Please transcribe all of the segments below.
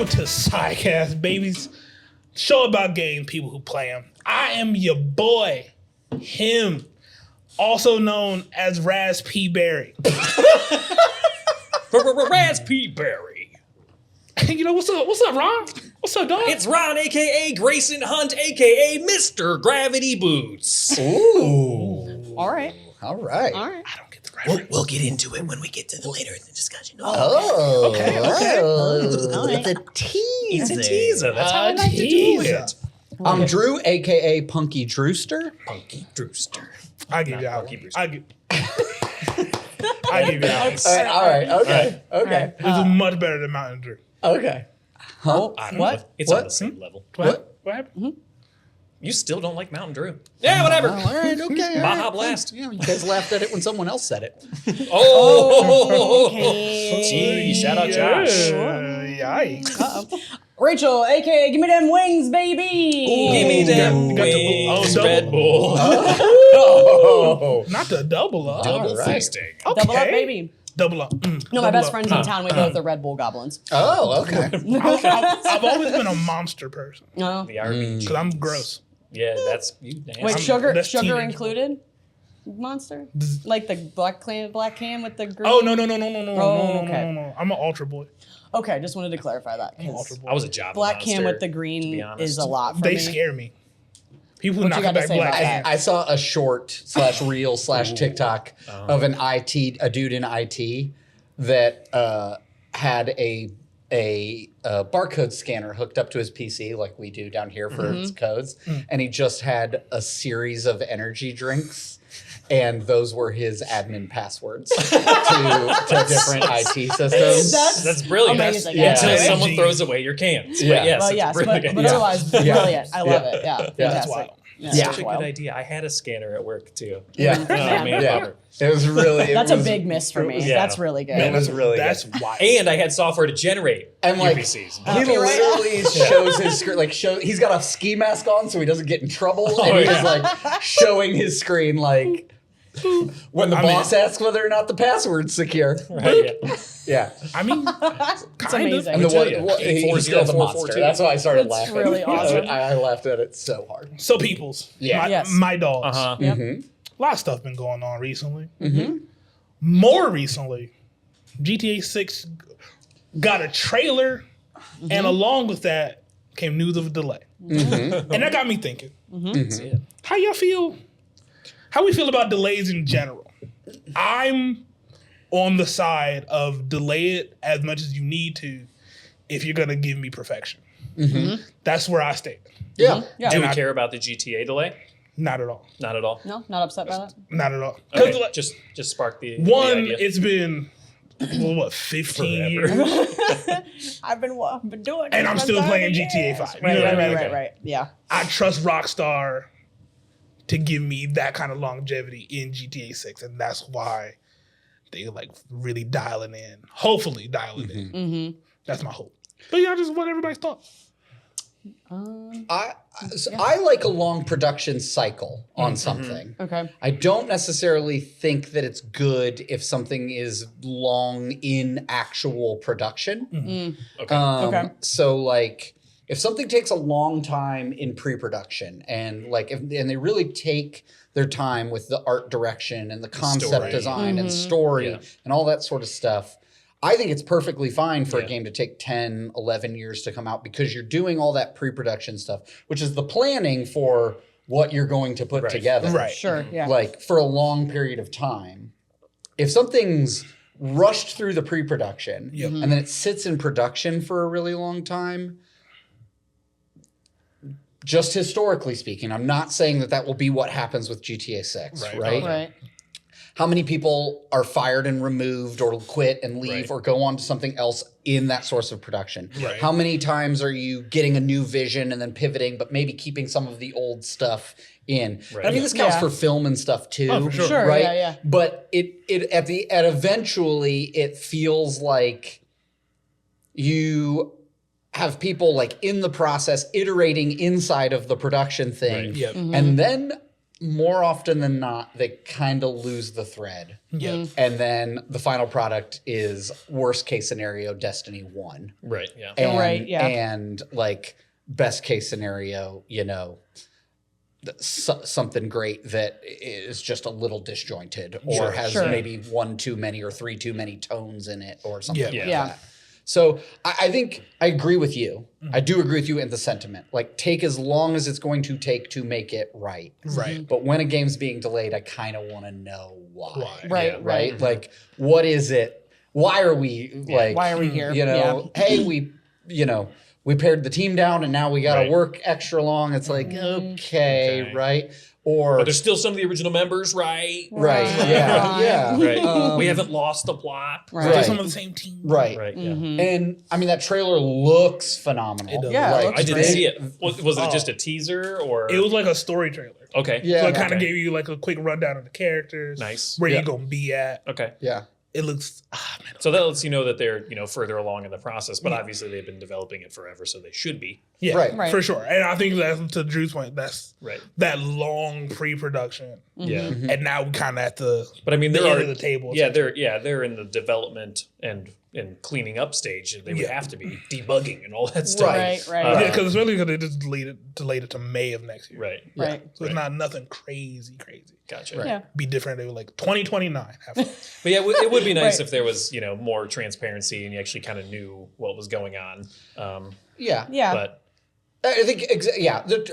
Welcome to SydeQuest, babies. Show about games, people who play them. I am your boy, him, also known as Raz P. Berry. Raz P. Berry. You know, what's up, Ron? What's up, dog? It's Ron, a.k.a. Grayson Hunt, a.k.a. Mr. Gravity Boots. Ooh. All right. All right. All right. I don't get the reference. We'll get into it when we get to the later in the discussion. Oh. Okay. Oh, it's a teaser. It's a teaser. That's how I like to do teaser. it. I'm Drew, a.k.a. Punky Drewster. Punky Drewster. I give you that Punky one. Brewster. I give you that one. All right. Okay. Okay. This is much better than Mountain Dew. Okay. Huh? I don't What? know. It's What? on the same level. What happened? You still don't like Mountain Dew. Yeah, whatever. All right. Okay. all Baja right. Blast. Yeah, you guys laughed at it when someone else said it. Oh, Okay. Gee, shout out Josh. Yikes. Uh-oh. Rachel, aka give me them wings, baby. Give me them You got the- wings, double- Red Bull. Oh. Not the double up. Double All right. feasting. Okay. Double up, baby. Double up. No, my Double best up. friend's in town. We both are Red Bull goblins. Oh, okay. I've always been a monster person No. The RPG. because I'm gross. Yeah, that's you. Wait, I'm- sugar that's sugar teenage. included? Monster? Like the black can with the green? Oh no. okay. No. I'm an ultra boy. Okay, just wanted to clarify that. I'm an 'cause ultra boy. I was a Java black monster, can with the to be green honest. is a lot for They me. scare me. People who What knock you got to back say black about can. that? I saw a short / reel / TikTok of a dude in IT that had a barcode scanner hooked up to his PC like we do down here for its codes, and he just had a series of energy drinks. And those were his admin passwords to different IT systems. That's brilliant. amazing. Yeah. Until That's someone amazing. throws away your cans. Yeah. But yes, Well, it's yes, brilliant. but otherwise, brilliant. I love it. Yeah, That's fantastic. wild. Yeah, Yeah. Such a wild. good idea. I had a scanner at work too. Yeah. Oh, man, Yeah. bummer. It was really. That's a big miss for me. Yeah. That's really good. It was really That's good. wild. And I had software to generate And like UPCs. he literally shows his screen, he's got a ski mask on so he doesn't get in trouble, and he's yeah. like showing his screen like when the boss asks whether or not the password's secure. Right, yeah. Yeah, I mean, It's kind amazing. and the tell one, you, he's called the 840-442. monster. That's why I started That's laughing. really awesome. I laughed at it so hard. So peoples, Yeah. my, Yes. my dogs. Uh-huh. Yep. A lot of stuff been going on recently. More recently, GTA 6 got a trailer, and along with that came news of a delay. And that got me thinking, That's it. how y'all feel? How we feel about delays in general? I'm on the side of delay it as much as you need to if you're gonna give me perfection. That's where I stand. Yeah, Yeah. Do we I- care about the GTA delay? Not at all. Not at all. No, not upset by that. Not at all. 'Cause, Okay, like, just spark the one, idea. it's been what 15 Forever. years, I've been doing it. and I'm still playing GTA 5. You know what I mean? Right. Yeah. I trust Rockstar to give me that kind of longevity in GTA 6, and that's why they like really dialing in. Hopefully, dialing in. That's my hope. But yeah, I just want everybody's thoughts. I like a long production cycle on something. Okay. I don't necessarily think that it's good if something is long in actual production. Okay. Okay. So like if something takes a long time in pre-production and like and they really take their time with the art direction and the concept story. design and story Yeah. and all that sort of stuff, I think it's perfectly fine for Yeah. a game to take 10, 11 years to come out because you're doing all that pre-production stuff, which is the planning for what you're going to put Right. together. Right. Sure. Yeah. Like for a long period of time. If something's rushed through the pre-production Yep. and then it sits in production for a really long time, just historically speaking, I'm not saying that that will be what happens with GTA 6, Right. right? Right. How many people are fired and removed or quit and leave Right. or go on to something else in that source of production? Right. How many times are you getting a new vision and then pivoting, but maybe keeping some of the old stuff in? Right. I mean, this counts Yeah. for film and stuff too, Oh, for sure. Sure, right? yeah. But it eventually it feels like you have people like in the process iterating inside of the production thing, Right. Yep. and then more often than not, they kind of lose the thread. Yeah. And then the final product is worst case scenario, Destiny 1. Right. Yeah. And, Right, yeah. And like best case scenario, you know, something great that is just a little disjointed or has Sure. maybe 1 too many or 3 too many tones in it or something like Yeah. that. So I think I agree with you. I do agree with you in the sentiment. Like, take as long as it's going to take to make it right. Right. But when a game's being delayed, I kind of want to know why. Why? Right, Yeah. Right? Like, what is it? Why are we like? Why are we here? You know, hey, we pared the team down and now we got to Right. work extra long. It's like, okay, right? Or But there's still some of the original members, right? right, yeah, yeah, Right. We haven't lost the plot. Right. They're some of the same team. right. Right. Yeah. And I mean, that trailer looks phenomenal. It does. Yeah, it Like, looks I didn't great. see it. Was it just a teaser or? It was like a story trailer. Okay. Yeah. So it kind of Okay. gave you like a quick rundown of the characters. Nice. Where Yeah. you gonna be at. Okay. Yeah. It looks man. So that lets you know that they're further along in the process, but obviously they've been developing it forever, so they should be. Yeah, Right. for sure. And I think that's to Drew's point. That's Right. that long pre-production, Yeah. and now we kind of at the But I mean, the there end are of the table. Yeah, they're in the development and cleaning up stage. They would Yeah. have to be debugging and all that stuff. Right, right. Uh, yeah, because especially because they just delayed it to May of next year. Right. Right. So it's not nothing crazy. Gotcha. Right. Yeah. Be different. They were like 2029. Have fun. But yeah, it would be nice Right. if there was more transparency and you actually kind of knew what was going on. Yeah. Yeah. But I think,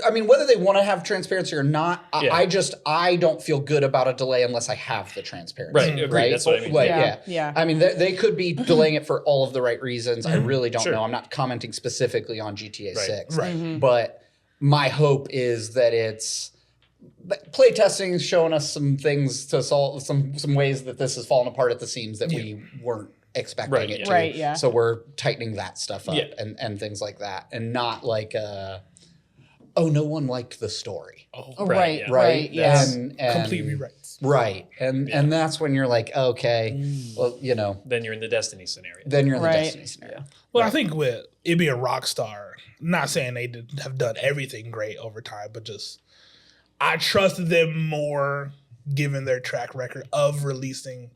I mean, whether they want to have transparency or not, Yeah. I don't feel good about a delay unless I have the transparency. Right, agreed. Right. That's what I mean. Like, Yeah, yeah. yeah. I mean, they could be delaying it for all of the right reasons. I really don't Sure. know. I'm not commenting specifically on GTA Right. 6. Right. But my hope is that it's play testing is showing us some things to solve some ways that this has fallen apart at the seams that we weren't expecting Right, it yeah. to. Right, yeah. So we're tightening that stuff up Yeah. and things like that, and not like oh, no one liked the story. Oh, Right, right, yeah. right, yeah. And Complete rewrites. Right. And that's when you're like, okay, well, then you're in the Destiny scenario. then you're in the Right. Destiny scenario. Well, I think with it being Rockstar, not saying they have done everything great over time, but just I trusted them more given their track record of releasing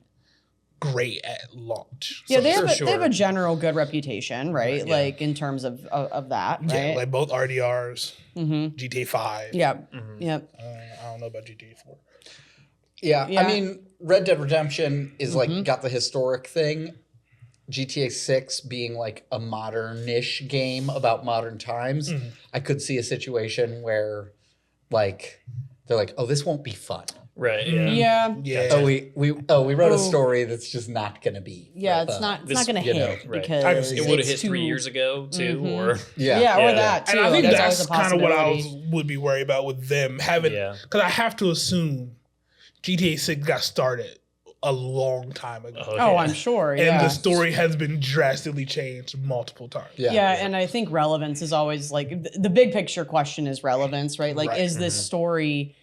great at launch. Yeah, So, they have, for they have a sure. general good reputation, right? Yeah. Like in terms of that, right? yeah, like both RDRs, Mm-hmm. GTA 5. Yep. Mhm. Yep. I don't know about GTA 4. Yeah. Yeah. I mean, Red Dead Redemption is like got the historic thing. GTA 6 being like a modern-ish game about modern times. I could see a situation where like they're like, oh, this won't be fun. Right. Yeah. Yeah. Yeah. Oh, we wrote a Oh. story that's just not gonna be. Yeah, it's not this- going to you know, hit right. because I can see It would have it's hit 3 too- years ago too, or Yeah. Yeah, or Yeah. that too. And I think That's that's always a kind of what I possibility. would be worried about with them having, Yeah. because I have to assume GTA 6 got started a long time ago. Oh, Oh, yeah. I'm sure. And Yeah. the story has been drastically changed multiple times. Yeah, and I think relevance is always like the big picture question is relevance, right? Like, Right. is this story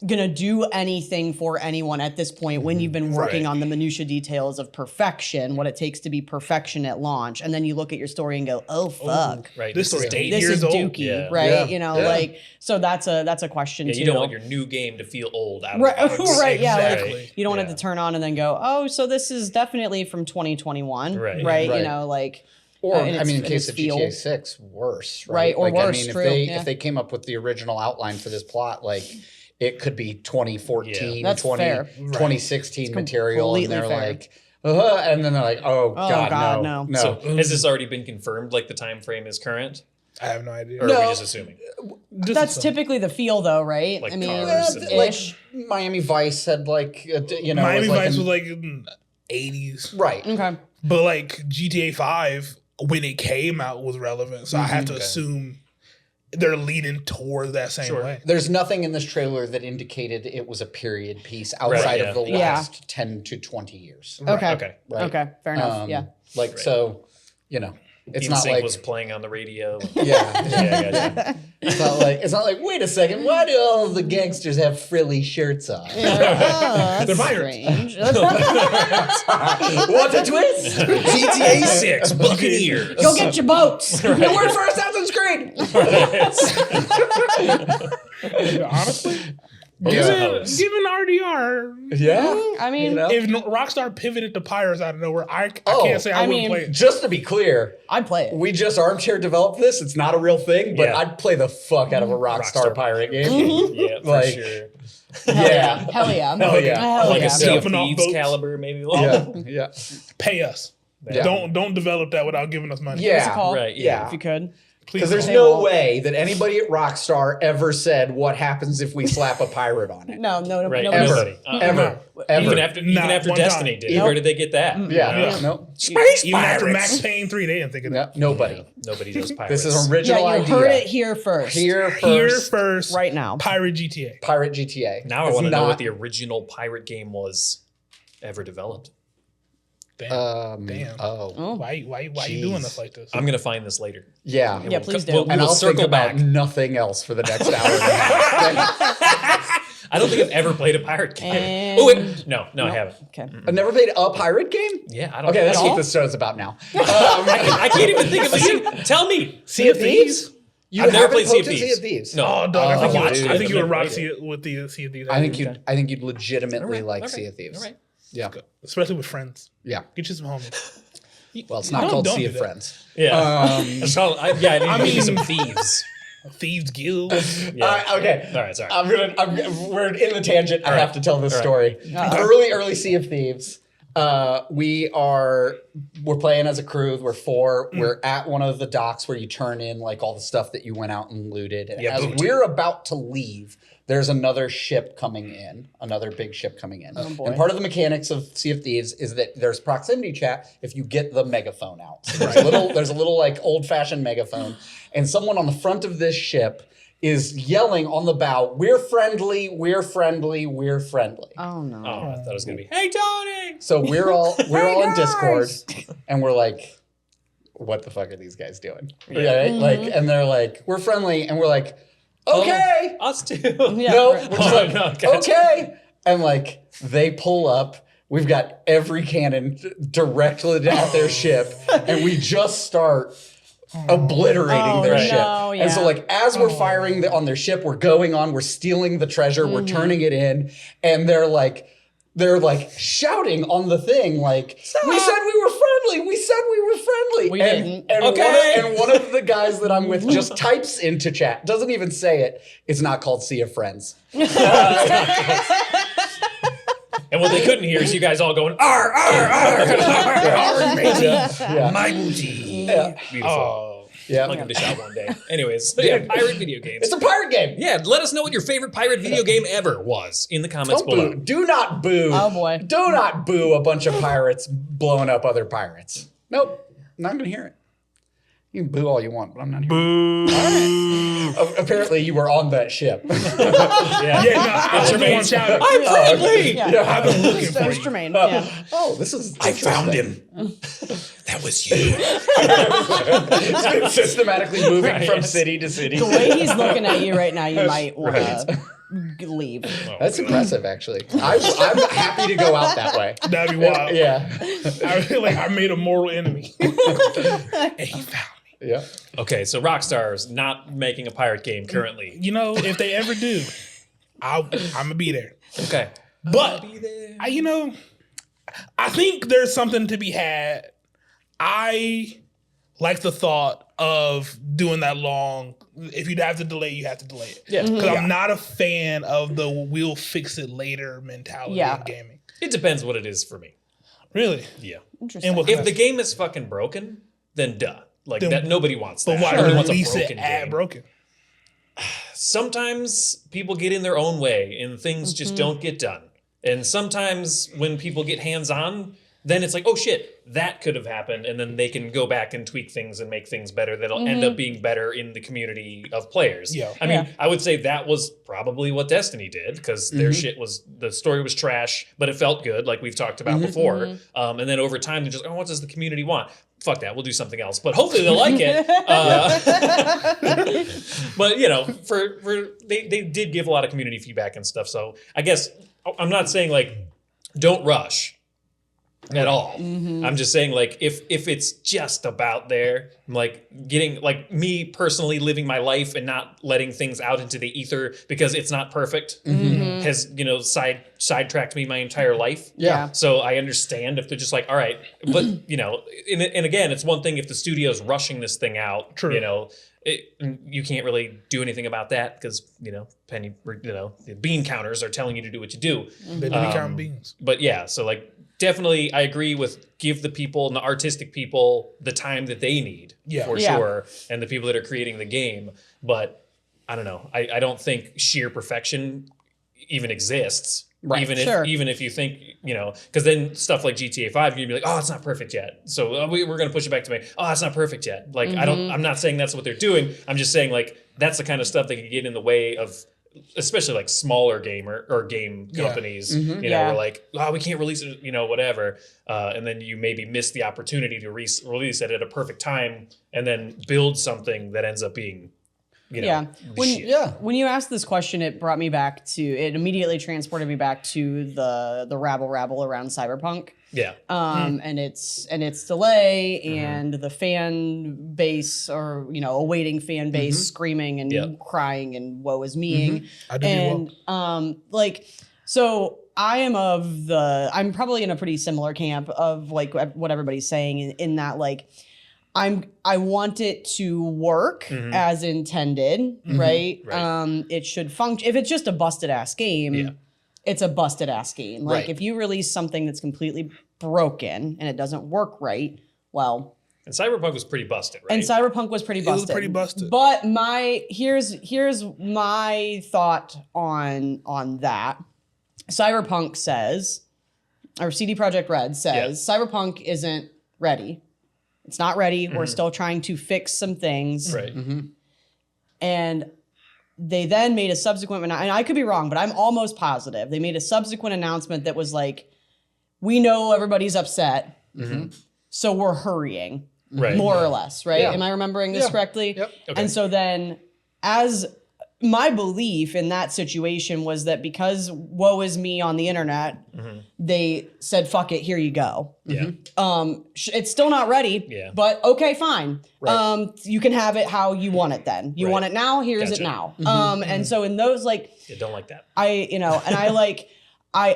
gonna do anything for anyone at this point when you've been working Right. on the minutia details of perfection, what it takes to be perfection at launch, and then you look at your story and go, "Oh fuck, Right. This is story dated. this years is old. dookie," Yeah. right? Yeah. You know, Yeah. like so that's a question Yeah, too. you don't want your new game to feel old out Right, of the box. right, yeah. Like, Exactly. you don't want Yeah. it to turn on and then go, "Oh, so this is definitely from 2021," Right. Right? Right. You know, like. Or in I mean, in its case of feel. GTA 6, worse, Right, right? or like, I worse, mean, true, if they came up with the original outline for this plot, like it could be 2014, Yeah. That's fair. 2016 material, and completely they're fair. like, and then they're like, oh god, God, no, no. So has this already been confirmed? Like the time frame is current, I have no idea. or are No. we just assuming? Just That's some- typically the feel, though, right? Like I mean, cars and- like ish. Miami Vice had like, Miami Vice in- was like in the 80s. right. Okay. But like GTA 5, when it came out, was relevant. So I have to Okay. assume they're leaning towards that same Sure. way. There's nothing in this trailer that indicated it was a period piece outside yeah. of the Yeah. last 10 to 20 years. Okay. Okay. Right. Okay. Fair enough. Yeah. Like, Right. so, it's not NSYNC like, was playing on the radio. yeah. Yeah, gotcha. It's not like, wait a second, why do all the gangsters have frilly shirts on? Oh, They're that's pirates. strange. What a twist! GTA 6 Buccaneers. Go get your boats. No word for Assassin's Creed! Honestly, Given RDR, Yeah. I mean, You know? if Rockstar pivoted to Pirates out of nowhere, I can't say I wouldn't play it. Just to be clear, I'd play it. we just armchair developed this. It's not a real thing, but Yeah. I'd play the fuck out of a Rockstar pirate game. Yeah, for Like, sure. Yeah. Hell yeah. Hell yeah. Hell Like yeah. a Sea of Jumping off Thieves boats. caliber, maybe. Yeah. Pay us. Yeah. Don't develop that without giving us money. Give us a Yeah. call, Right, yeah. if you could. Please. Because there's They no won't. way that anybody at Rockstar ever said what happens if we slap a pirate on it. No, Right, nobody's- Ever. nobody. Ever. Ever. Even Not after one Destiny time. did. Nope. Where did they get that? Yeah. Yeah. No. Space Even after pirates. Max Payne 3, they didn't think of that. No. Nobody. Nobody does pirates. This is an Yeah, original you idea. heard it here first. Here Here first. first, Right now. Pirate GTA. Pirate GTA. Now I It's want to know not- what the original pirate game was ever developed. Damn. Damn. Oh. Why you doing us like this? I'm gonna find this later. Yeah. Yeah, please do. We'll And I'll circle think about back. nothing else for the next hour and a half. I don't think I've ever played a pirate game. And- Oh wait, no, I haven't. Okay. I've never played a pirate game? Yeah, I don't. Okay, that's At what all? this show's about now. I can't even think of a thing. Tell me. Sea of Thieves? You I've never haven't played Sea of poked at Thieves. Sea of Thieves? No. Oh, dog! Oh, I dude. think you would I've rock never played with the Sea of Thieves. I think you'd legitimately like Sea of Thieves. All right. Yeah. Especially with friends. Yeah. Get you some homies. Well, it's not Don't- called don't Sea do of that. Friends. Yeah. I need I to meet mean- some thieves. Thieves Guild. Yeah. Okay. All right, sorry. We're in the tangent. I have to tell this All story. Uh-oh. Early Sea of Thieves. We're playing as a crew. We're four. We're at one of the docks where you turn in like all the stuff that you went out and looted. And Yeah, as booty. we're about to leave, there's another ship coming in, another big ship coming in. boy. And part of the mechanics of Sea of Thieves is that there's proximity chat if you get the megaphone out. So there's a little like old fashioned megaphone, and someone on the front of this ship is yelling on the bow, "We're friendly, we're friendly, we're friendly." Oh no. Oh, I thought it was gonna be, "Hey Tony!" So we're all in guys! Discord, and we're like, "What the fuck are these guys doing?" Yeah. Right? Like, and they're like, "We're friendly," and we're like, "Okay." Oh, us too. Yeah, No, right. we're just Oh, like, no, gotcha. "Okay," and like they pull up. We've got every cannon directly at their ship, and we just start obliterating their Oh, ship. no, And so, yeah. like, as we're firing on their ship, we're going on, we're stealing the treasure, we're turning it in, and they're like shouting on the thing, like, "We said we were friendly. We said we were friendly." We and, didn't. And, Okay. one of the guys that I'm with just types into chat, doesn't even say it. It's not called Sea of Friends. And what they couldn't hear is you guys all going, "Arr, arr, arr, arr, matey, Yeah. my booty." Yeah. Beautiful. Oh, Yeah. I'll give it a shot one day. Anyways, so yeah, pirate video games. It's a pirate game. Yeah, let us know what your favorite pirate video game ever was in the comments Don't below. boo. Do not boo. Oh, boy. Do not boo a bunch of pirates blowing up other pirates. Nope. I'm not going to hear it. You can boo all you want, but I'm not hearing it. Apparently, you were on that ship. Yeah, yeah, no, I was the one shouting. I'm friendly. Yeah. I've been looking It's for you. Tremayne. Yeah. Oh, this is. I found him. That was you. It's been systematically moving Right, from yes. city to city. The way he's looking at you right now, you might want to leave. That's impressive, actually. I'm happy to go out that way. That'd be wild. Yeah. I made a mortal enemy, and he found me. Yeah. Okay, so Rockstar's not making a pirate game currently. You know, if they ever do, I'm gonna be there. Okay. But I think there's something to be had. I like the thought of doing that long. If you'd have to delay, you have to delay it. Yeah. Because I'm not a fan of the we'll fix it later mentality Yeah. in gaming. It depends what it is for me. Really? Yeah. Interesting. And what If the game is fucking broken, then duh. Like Then- that, nobody wants But that. why Nobody wants a release it broken at game. broken? Sometimes people get in their own way and things just don't get done. And sometimes when people get hands-on, then it's like, oh shit, that could have happened. And then they can go back and tweak things and make things better that'll end up being better in the community of players. Yeah. I mean, I would say that was probably what Destiny did because their shit was, the story was trash, but it felt good, like we've talked about before. And then over time, they're just, oh, what does the community want? Fuck that, we'll do something else. But hopefully they'll like it. But you know, they did give a lot of community feedback and stuff. So I guess I'm not saying like don't rush, at all. I'm just saying, like, if it's just about there, like getting, like me personally living my life and not letting things out into the ether because it's not perfect has, you know, sidetracked me my entire life. Yeah. So I understand if they're just like, all right, but you know, and again, it's one thing if the studio's rushing this thing out, True. you know, you can't really do anything about that because, you know, the bean counters are telling you to do what you do. They be counting beans. But yeah, so like definitely I agree with give the people and the artistic people the time that they need for sure, and the people that are creating the game. But I don't know. I don't think sheer perfection even exists. Right. Even if you think, you know, because then stuff like GTA 5, you'd be like, oh, it's not perfect yet. So we're going to push it back to me. Oh, it's not perfect yet. Like, I'm not saying that's what they're doing. I'm just saying, like, that's the kind of stuff that can get in the way of, especially like smaller game companies, you know, we're like, oh, we can't release it, you know, whatever. And then you maybe miss the opportunity to release it at a perfect time and then build something that ends up being, you know, when you asked this question, it immediately transported me back to the rabble around Cyberpunk. Yeah. And its delay and the fan base, or, you know, awaiting fan base screaming and crying and woe is me. Like, so I'm probably in a pretty similar camp of like what everybody's saying in that, like, I want it to work as intended, right? It should function. If it's just a busted ass game, it's a busted ass game. Like if you release something that's completely broken and it doesn't work right, well. And Cyberpunk was pretty busted, right? And Cyberpunk was pretty busted. It was pretty busted. But here's my thought on that. Cyberpunk says, or CD Projekt Red says, Cyberpunk isn't ready. It's not ready. We're still trying to fix some things. Right. And they then made a subsequent, and I could be wrong, but I'm almost positive. They made a subsequent announcement that was like, we know everybody's upset, so we're hurrying, more or less, right? Am I remembering this correctly? Yep. Okay. And so then, as my belief in that situation was that because woe is me on the internet, they said, fuck it, here you go. Yeah. It's still not ready, but okay, fine. You can have it how you want it then. You want it now, here's it now. And so in those, like, don't like that. I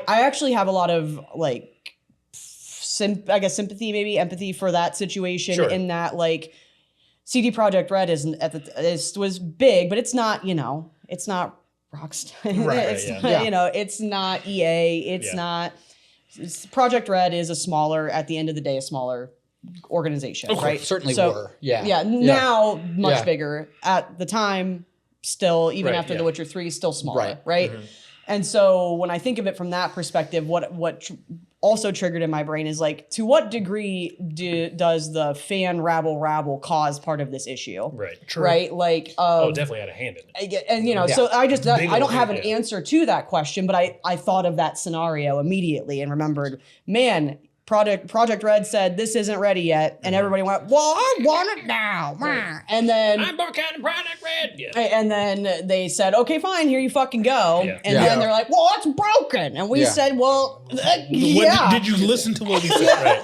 actually have a lot of like, sympathy, maybe empathy for that situation in that, like, CD Projekt Red was big, but it's not, you know, it's not Rockstar. You know, it's not EA. It's not. Project Red is at the end of the day, a smaller organization, right? Certainly were. Now much bigger. At the time, still, even after The Witcher 3, still smaller, right? And so when I think of it from that perspective, what also triggered in my brain is like, to what degree does the fan rabble cause part of this issue? Right. True. Right. Like, definitely had a hand in it. And, you know, so I don't have an answer to that question, but I thought of that scenario immediately and remembered, man, Project Red said this isn't ready yet, and everybody went, well, I want it now. Right. And then I'm working on Project Red. Yeah. And then they said, okay, fine, here you fucking go. And then they're like, well, it's broken. And we said, well, Did you listen to what we said? Right.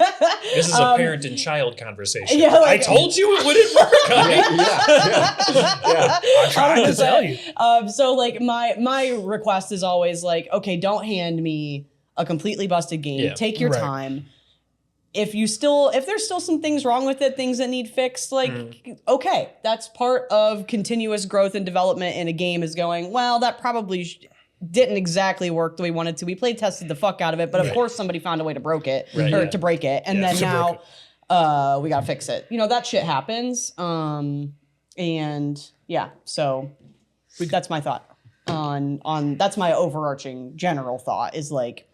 This is a parent and child conversation. Yeah, like, I told you it wouldn't work. I tried to tell you. So like my request is always like, okay, don't hand me a completely busted game. Take your time. If there's still some things wrong with it, things that need fixed, like, okay, that's part of continuous growth and development in a game, is going, well, that probably didn't exactly work the way we wanted to. We play tested the fuck out of it, but of course somebody found a way to break it. And then now we gotta fix it. You know, that shit happens. So that's my thought on that's my overarching general thought, is like,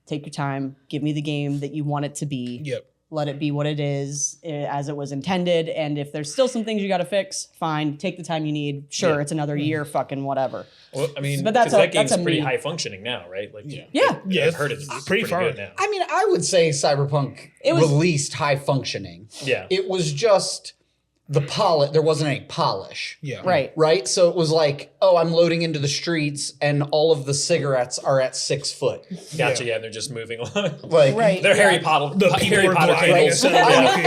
take your time, give me the game that you want it to be. Yep. Let it be what it is, as it was intended. And if there's still some things you got to fix, fine. Take the time you need. Sure, it's another year, fucking whatever. Well, I mean, but that game's pretty high functioning now, right? Like, I've heard it's pretty good now. I mean, I would say Cyberpunk released high functioning. Yeah. It was just there wasn't any polish. Yeah. Right? So it was like, oh, I'm loading into the streets and all of the cigarettes are at 6 foot. Gotcha. Yeah, and they're just moving along. Like, They're Harry Potter. The people Harry were Potter gliding cables. instead of walking.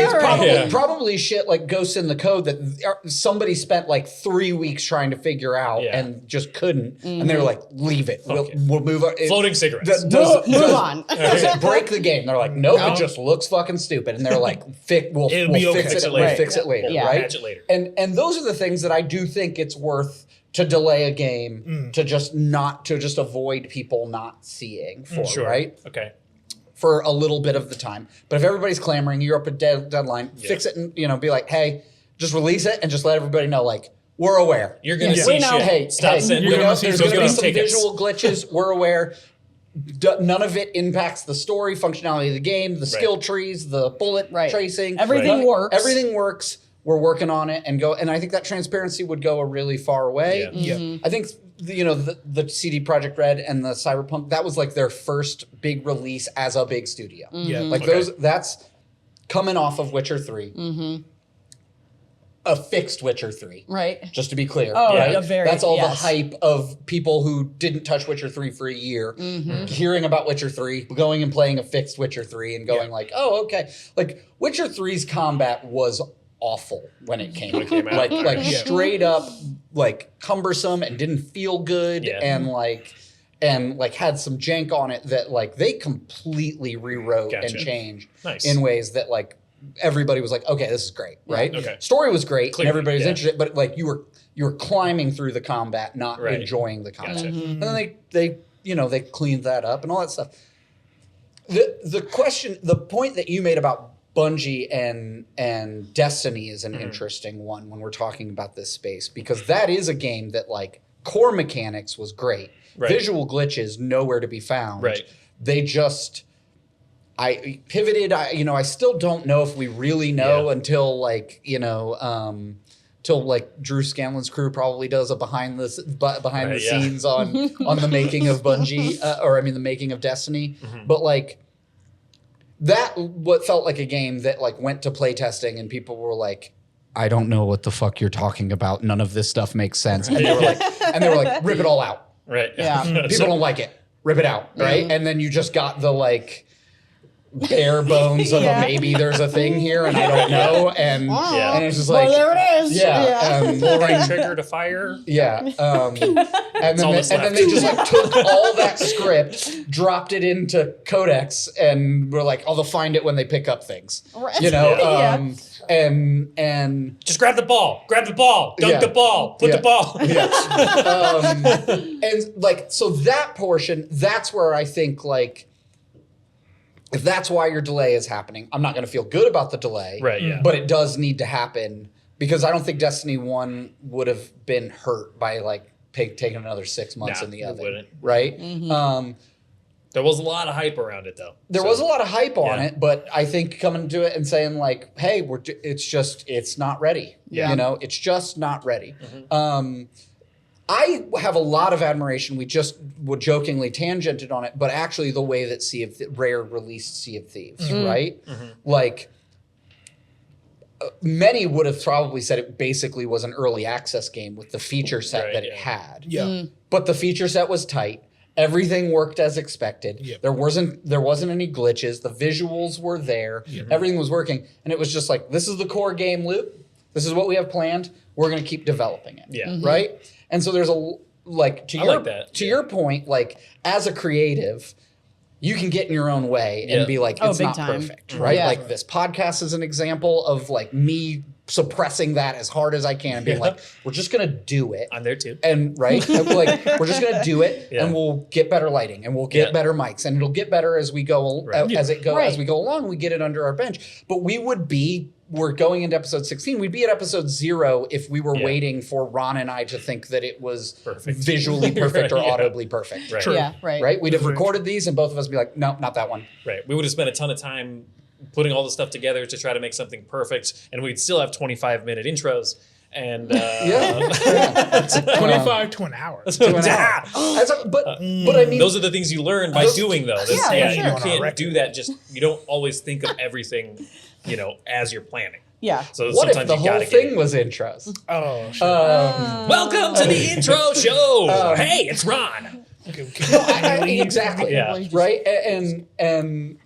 It's probably shit like Ghosts in the Code that somebody spent like 3 weeks trying to figure out and just couldn't. And they were like, leave it. We'll move on. Floating cigarettes. Move on. Does it break the game? They're like, nope, it just looks fucking stupid. And they're like, we'll fix it later. Yeah. Right? Patch it later. And those are the things that I do think it's worth to delay a game to just avoid people not seeing for, right? Okay. For a little bit of the time. But if everybody's clamoring, you're up a deadline, fix it and be like, hey, just release it and just let everybody know, like, we're aware. You're going to see shit. Hey, Stop sending there's going to be some tickets. visual glitches. We're aware. None of it impacts the story, functionality of the game, the skill trees, the bullet tracing. Everything works. Everything works. We're working on it and I think that transparency would go a really far way. Yeah. I think the CD Projekt Red and the Cyberpunk, that was like their first big release as a big studio. Yeah. Like that's coming off of Witcher 3. A fixed Witcher 3. Right. Just to be clear. Oh, right? that's all the hype of people who didn't touch Witcher 3 for a year, hearing about Witcher 3, going and playing a fixed Witcher 3 and going like, oh, okay. Like Witcher 3's combat was awful when it came out. Like straight up like cumbersome and didn't feel good and had some jank on it that like they completely rewrote and changed in ways that like everybody was like, okay, this is great, right? Okay. Story was great and everybody was yeah. interested, but like you were climbing through the combat, not enjoying the combat. Gotcha. And then they cleaned that up and all that stuff. The point that you made about Bungie and Destiny is an interesting one when we're talking about this space, because that is a game that like core mechanics was great. Right. Visual glitches nowhere to be found. Right. They just I pivoted. I still don't know if we really know until like till like Drew Scanlon's crew probably does a behind the scenes on the making of Bungie the making of Destiny. But like that what felt like a game that like went to playtesting and people were like, I don't know what the fuck you're talking about. None of this stuff makes sense. And they were like, rip it all out. Right. Yeah. People don't like it. Rip it out. Right. And then you just got the like bare bones of a maybe there's a thing here and I don't know. And it's just like, well, there it is. Pull right trigger to fire. Yeah. And then they just like took all that script, dropped it into Codex, and were like, oh, they'll find it when they pick up things. And just grab the ball, dunk the ball, put the ball. And like, so that portion, that's where I think like, if that's why your delay is happening, I'm not going to feel good about the delay. Right, yeah. But it does need to happen because I don't think Destiny 1 would have been hurt by like taking another 6 months in the oven. Wouldn't. Right? There was a lot of hype around it though. There was a lot of hype on it, but I think coming to it and saying like, hey, it's not ready. Yeah. It's just not ready. I have a lot of admiration. We just jokingly tangented on it, but actually the way that Rare released Sea of Thieves, right? Like many would have probably said it basically was an early access game with the feature set that it had. Yeah. But the feature set was tight. Everything worked as expected. Yep. There wasn't any glitches. The visuals were there. Yep. Everything was working. And it was just like, this is the core game loop. This is what we have planned. We're going to keep developing it. Yeah. Right? And so there's to your point, like as a creative, you can get in your own way and be like, it's not perfect, right? Yeah. Like this podcast is an example of like me suppressing that as hard as I can and being like, we're just going to do it. I'm there too. And like, we're just going to do it and we'll get better lighting and we'll get better mics and it'll get better as we go, as we go along, we get it under our bench. But we're going into episode 16. We'd be at episode 0 if we were waiting for Ron and I to think that it was visually perfect or audibly perfect. Right. Yeah, right. Right? We'd have recorded these and both of us would be like, no, not that one. Right. We would have spent a ton of time putting all the stuff together to try to make something perfect, and we'd still have 25-minute intros. And 25 to an hour. But I mean, those are the things you learn by doing, though. Sure. You can't do that. You don't always think of everything, as you're planning. Yeah. So What if sometimes the you whole gotta thing get was intros? Oh, shit. Welcome to the intro show. Hey, it's Ron. Okay, Exactly. Yeah. Right. And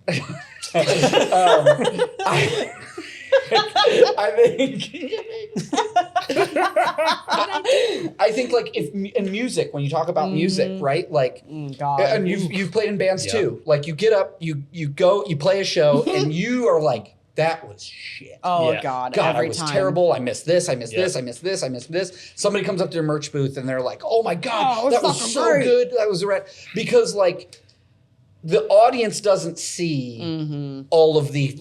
I think like if in music, when you talk about music, right? Like, God. and you've played in bands Yeah. too. Like you get up, you go, you play a show, and you are like, that was shit. Oh Yeah. God. God, every I was time. terrible. I missed this. I missed Yeah. this. I missed this. I missed this. Somebody comes up to their merch booth and they're like, "Oh my God, Oh, it was that was fucking so great." good. That was right." Because like the audience doesn't see all of the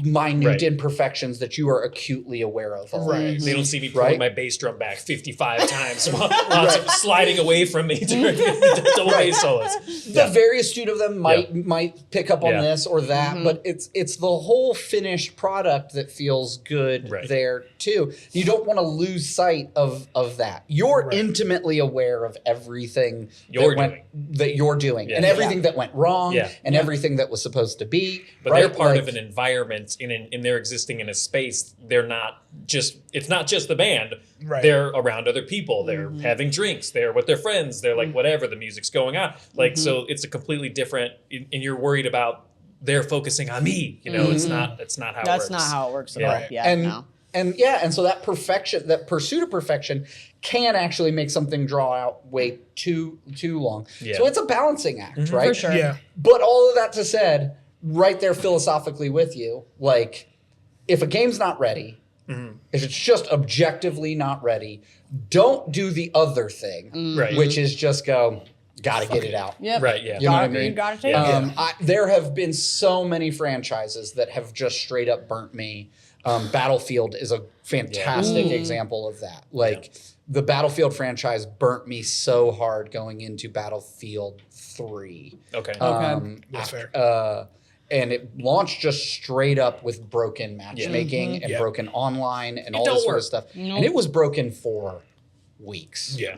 minute Right. imperfections that you are acutely aware of. Right. They don't see me pulling Right. my bass drum back 55 times while sliding away from me during the double bass solos. The very astute of them might pick up on Yeah. this or that, but it's the whole finished product that feels good Right. there too. You don't want to lose sight of that. You're Right. intimately aware of everything that you're doing Yeah. and everything that went wrong Yeah. and everything that was supposed to be. But right? they're part Like, of an environment in their existing in a space. They're not just, it's not just the band. Right. They're around other people. They're having drinks. They're with their friends. They're like, whatever, the music's going on. Like, so it's a completely different, and you're worried about they're focusing on me. You know, it's not how it works. That's not how it works at Yeah. all. Yeah. No. And so that perfection, that pursuit of perfection can actually make something draw out way too long. Yeah. So it's a balancing act, right? For sure. Yeah. But all of that to said, right there philosophically with you, like if a game's not ready, if it's just objectively not ready, don't do the other thing, Right. which is just go, gotta get it out. Yep. Right, yeah. You know what I You mean? gotta take Yeah. it. There have been so many franchises that have just straight up burnt me. Battlefield is a fantastic example of that. Like the Battlefield franchise burnt me so hard going into Battlefield 3. Okay. That's fair. And it launched just straight up with broken matchmaking and Yeah. broken online and all don't this sort work. of stuff. And it was broken for weeks. Yeah.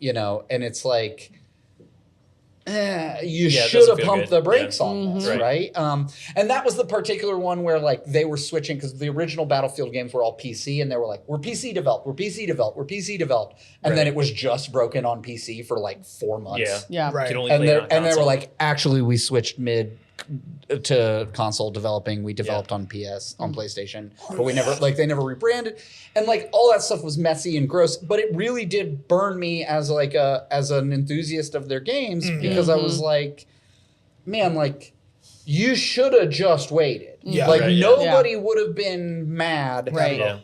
You know, and it's like, you it should doesn't have feel pumped good. the brakes Yeah. on this, Right. right? And that was the particular one where like they were switching because the original Battlefield games were all PC, and they were like, "We're PC developed, we're PC developed, we're PC developed," and then Right. it was just broken on PC for like 4 months. Yeah. Yeah. Right. You can only And play they it on and they were console. like, "Actually, we switched mid to console developing. We developed on PS, on PlayStation, but we never like they never rebranded, and like all that stuff was messy and gross. But it really did burn me as like as an enthusiast of their games because I was like, man, like you should have just waited. Yeah. Like Right, yeah. nobody would have been mad. Right. Yeah.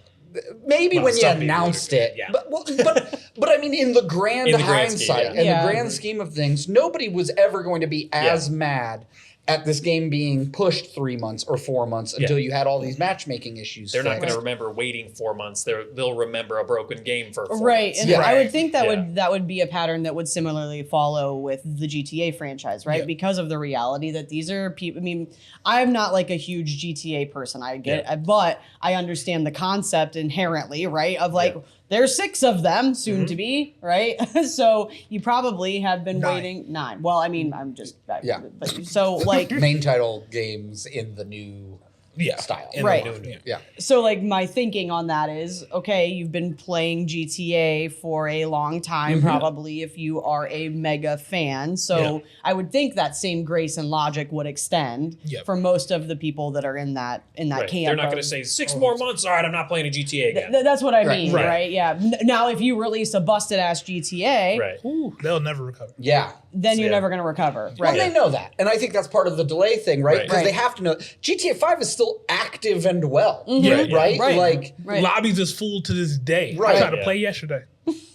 Maybe Well, when you some people announced would have it, been, yeah. but I mean, in the grand In the grand scheme, hindsight, yeah. in Yeah. the grand scheme of things, nobody was ever going to be as mad at this game being pushed 3 months or 4 months until you had all these matchmaking issues. They're not going fixed. to remember waiting 4 months. They'll remember a broken game for 4 Right, months. and Yeah. I would Right. think that Yeah. that would be a pattern that would similarly follow with the GTA franchise, right? Yeah. Because of the reality that these are people. I mean, I'm not like a huge GTA person. I get it, but I understand the concept inherently, right? Of like, there's 6 of them, soon to be, right? So you probably have been 9. waiting 9. Well, I mean, I'm just Yeah. But, so like. main title games in the new Yeah. style. And Right. they're doing it. Yeah. So like my thinking on that is, okay, you've been playing GTA for a long time, probably if you are a mega fan. So Yeah. I would think that same grace and logic would extend Yep. for most of the people that are in that Right. camp. They're not going to of- say 6 more months. All right, I'm not playing a GTA again. That's what I Right. mean, Right. right? Yeah. Now, if you release a busted ass GTA, Right. Ooh, they'll never recover. Yeah. then you're Yeah. never going to recover, Well, right? they know that. And I think that's part of the delay thing, right? Right. Because they Right. have to know GTA 5 is still active and well. Yeah. Right? Right. Like, Right. Lobbies is full to this day. Right. I tried to Yeah. play yesterday.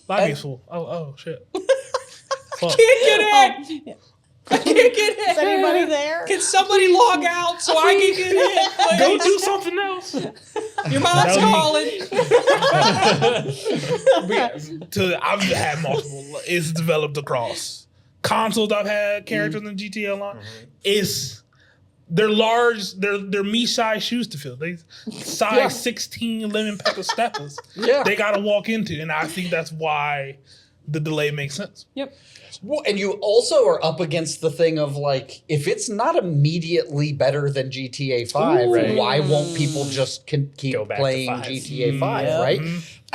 Lobby's full. Oh shit. Fuck. Can't get in. I can't get in. Is anybody there? Can somebody log out so I can get in? Go Please? do something else. Your mom's That calling. I've had multiple. It's developed across consoles. I've had characters in GTA Online. They're large. They're me-size shoes to fill. They size 16 lemon pepper steppers. Yeah. They got to walk into, and I think that's why the delay makes sense. Yep. Well, and you also are up against the thing of like, if it's not immediately better than GTA 5, Right. why won't people just keep Go back to playing 5. GTA 5, Yeah. right?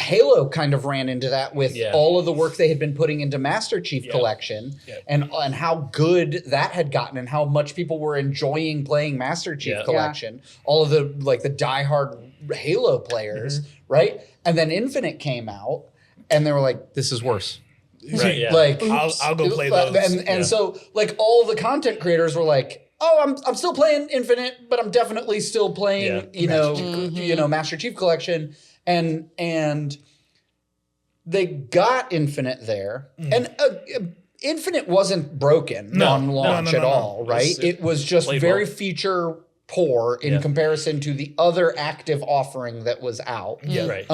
Halo kind of ran into that with all of the work they had been putting into Master Chief Collection and how good that had gotten and how much people were enjoying playing Master Chief Collection. All of the the diehard Halo players, right? And then Infinite came out and they were like, this is worse. Right, yeah. Like I'll go play those. And so like all the content creators were like, oh, I'm still playing Infinite, but I'm definitely still playing you know Master Chief Collection, and they got Infinite there, and Infinite wasn't broken on launch at all, right? It was just very feature poor in comparison to the other active offering that was out. Yeah, right.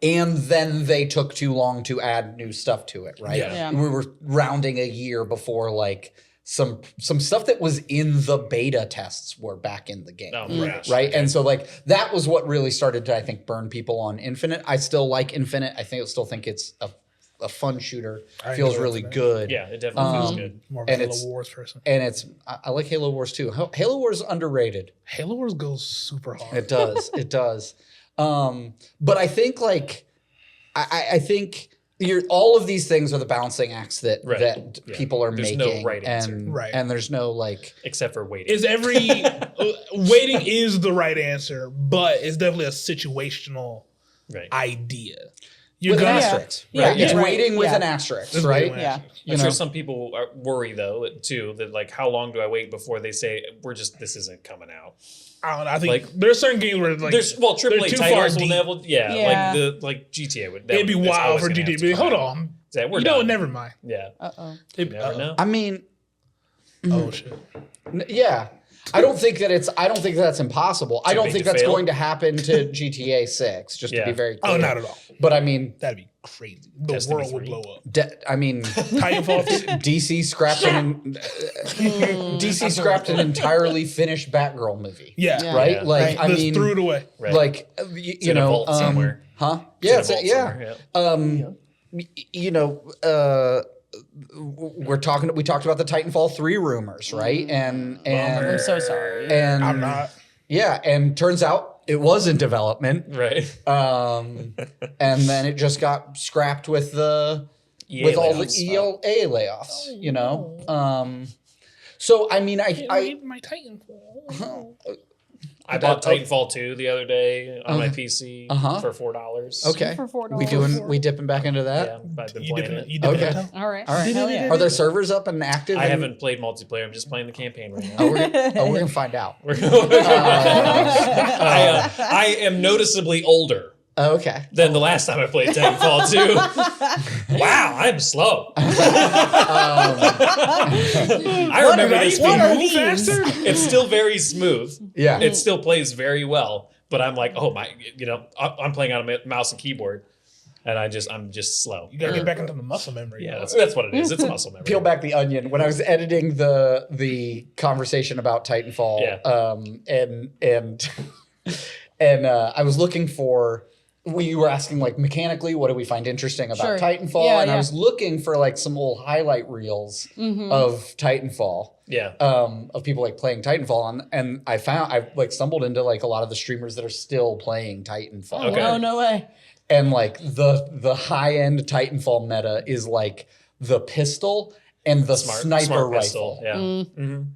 And then they took too long to add new stuff to it, right? Yeah. We were rounding a year before like some stuff that was in the beta tests were back in the game. Oh, right? And so like that was what really started to, I think, burn people on Infinite. I still like Infinite. I still think it's a fun shooter. Feels really good. Yeah, it definitely feels good. More of a Halo Wars person. And I like Halo Wars too. Halo Wars is underrated. Halo Wars goes super hard. It does. It does. But I think I think all of these things are the balancing acts that people are There's making. no right answer. And there's no like except for waiting. Is waiting is the right answer, but it's definitely a situational idea. You're with an gonna asterisk, right? It's right. waiting with Yeah. an asterisk, It's right? waiting with an Yeah. asterisk. You I'm know? sure some people worry though too that like how long do I wait before they say this isn't coming out. I don't know. I think there's certain games where like There's AAA too far titles will deep. never Yeah. like GTA would. It'd be it's wild always for gonna have GTA. to But come hold out. on, We're you know, done. never mind. Yeah. You never know. I mean, Oh shit. yeah. I don't think that's impossible. I don't big think to that's fail? going to happen to GTA 6, just to be very clear. Oh, not at all. But I mean, That'd be crazy. The Destiny world would 3. blow up. I mean, Titanfall. DC scrapped an entirely finished Batgirl movie. Yeah. Right? Yeah. Like, Right. I Just mean, threw it away. Right. like, It's you in a know, vault somewhere. huh? It's Yeah, in a vault somewhere, you know, we talked about the Titanfall 3 rumors, right? And I'm so sorry. and I'm not. yeah, and turns out it was in development. Right. And then it just got scrapped with all the ELA layoffs, you know. So I mean, I my Titanfall. I bought Titanfall 2 the other day on my PC for $4. okay. For $4. We dipping back into that. Yeah, I've been You playing dipping, it. you dipping Okay. in toe? All right. All right. Hell yeah. Are there servers up and active? I haven't played multiplayer. I'm just playing the campaign right now. Oh, we're gonna find out. I am noticeably older Oh, okay. than the last time I played Titanfall 2. Wow, I'm slow. I remember this what are being these? faster? it's still very smooth. Yeah. It still plays very well, but I'm like, oh my, I'm playing on a mouse and keyboard, and I'm just slow. You gotta get back into the muscle memory. Yeah, that's what it is. It's muscle memory. Peel back the onion. When I was editing the conversation about Titanfall, and I was looking for. You were asking like mechanically, what do we find interesting about Sure. Titanfall? Yeah, and I yeah. was looking for like some old highlight reels of Titanfall. Yeah. Of people like playing Titanfall, and I stumbled into like a lot of the streamers that are still playing Titanfall. Okay. Oh, no way. And like the high end Titanfall meta is like the pistol and the sniper rifle. pistol. Yeah. Mm.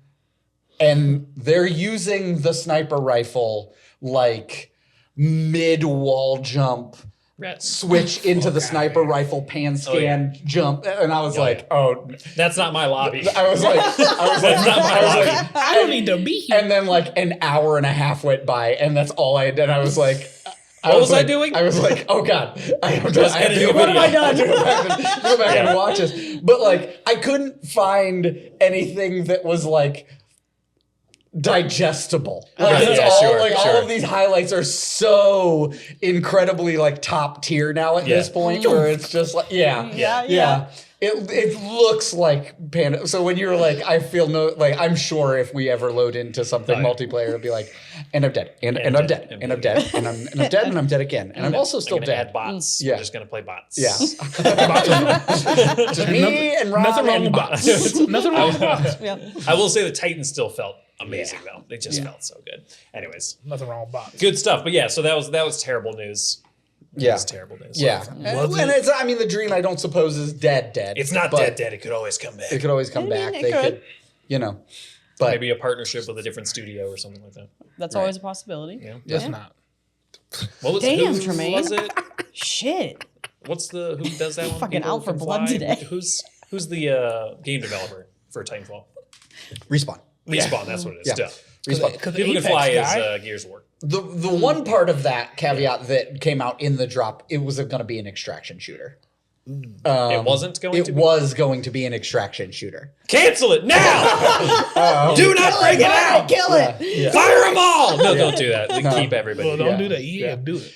And they're using the sniper rifle like mid wall jump, switch into the sniper rifle, pan scan, jump, and I was like, oh, That's not my lobby. I was like, I don't need to be here. and then like an hour and a half went by, and that's all I did. And I was like, What was I doing? I was like, oh god, I have to editing a go video. back and watch this. But like, I couldn't find anything that was like digestible. Right, Like, it's yeah, all, sure, like sure. all of these highlights are so incredibly like top tier now at this point, where it's just like, yeah. It looks like Panda. So when you're like, I feel I'm sure if we ever load into something multiplayer, it'll be like, and I'm dead, and I'm dead, and I'm dead, and I'm dead, and I'm dead again, and I'm also still I'm gonna dead. add bots. Yeah. We're just gonna play bots. Yeah. Just me and Ron Nothing wrong and with bots. Nothing wrong with bots. I will say the Titans still felt amazing though. They just felt so good. Anyways, Nothing wrong with bots. good stuff. But yeah, so that was terrible news. Yeah. It's terrible news. Yeah. And it's, I mean, the dream I don't suppose is dead. It's not but dead. It could always come back. It could always come back. it They could. could, but Maybe a partnership with a different studio or something like that. That's always a possibility. Yeah. It's not. What was Damn, who Tremayne. was it? Shit. Who does that one? Fucking People out for Can blood Fly? today. Who's the game developer for Titanfall? Respawn. Respawn, that's what it is. Yeah. Duh. Respawn. Because People Can Fly is Gears of War. The one part of that caveat that came out in the drop, it was going to be an extraction shooter. It wasn't going It to be? was going to be an extraction shooter. Cancel it now! Do not bring it out! Kill it. Yeah. Fire them all! No, don't do that. Keep everybody. Well, don't Yeah. do that. Yeah, do it.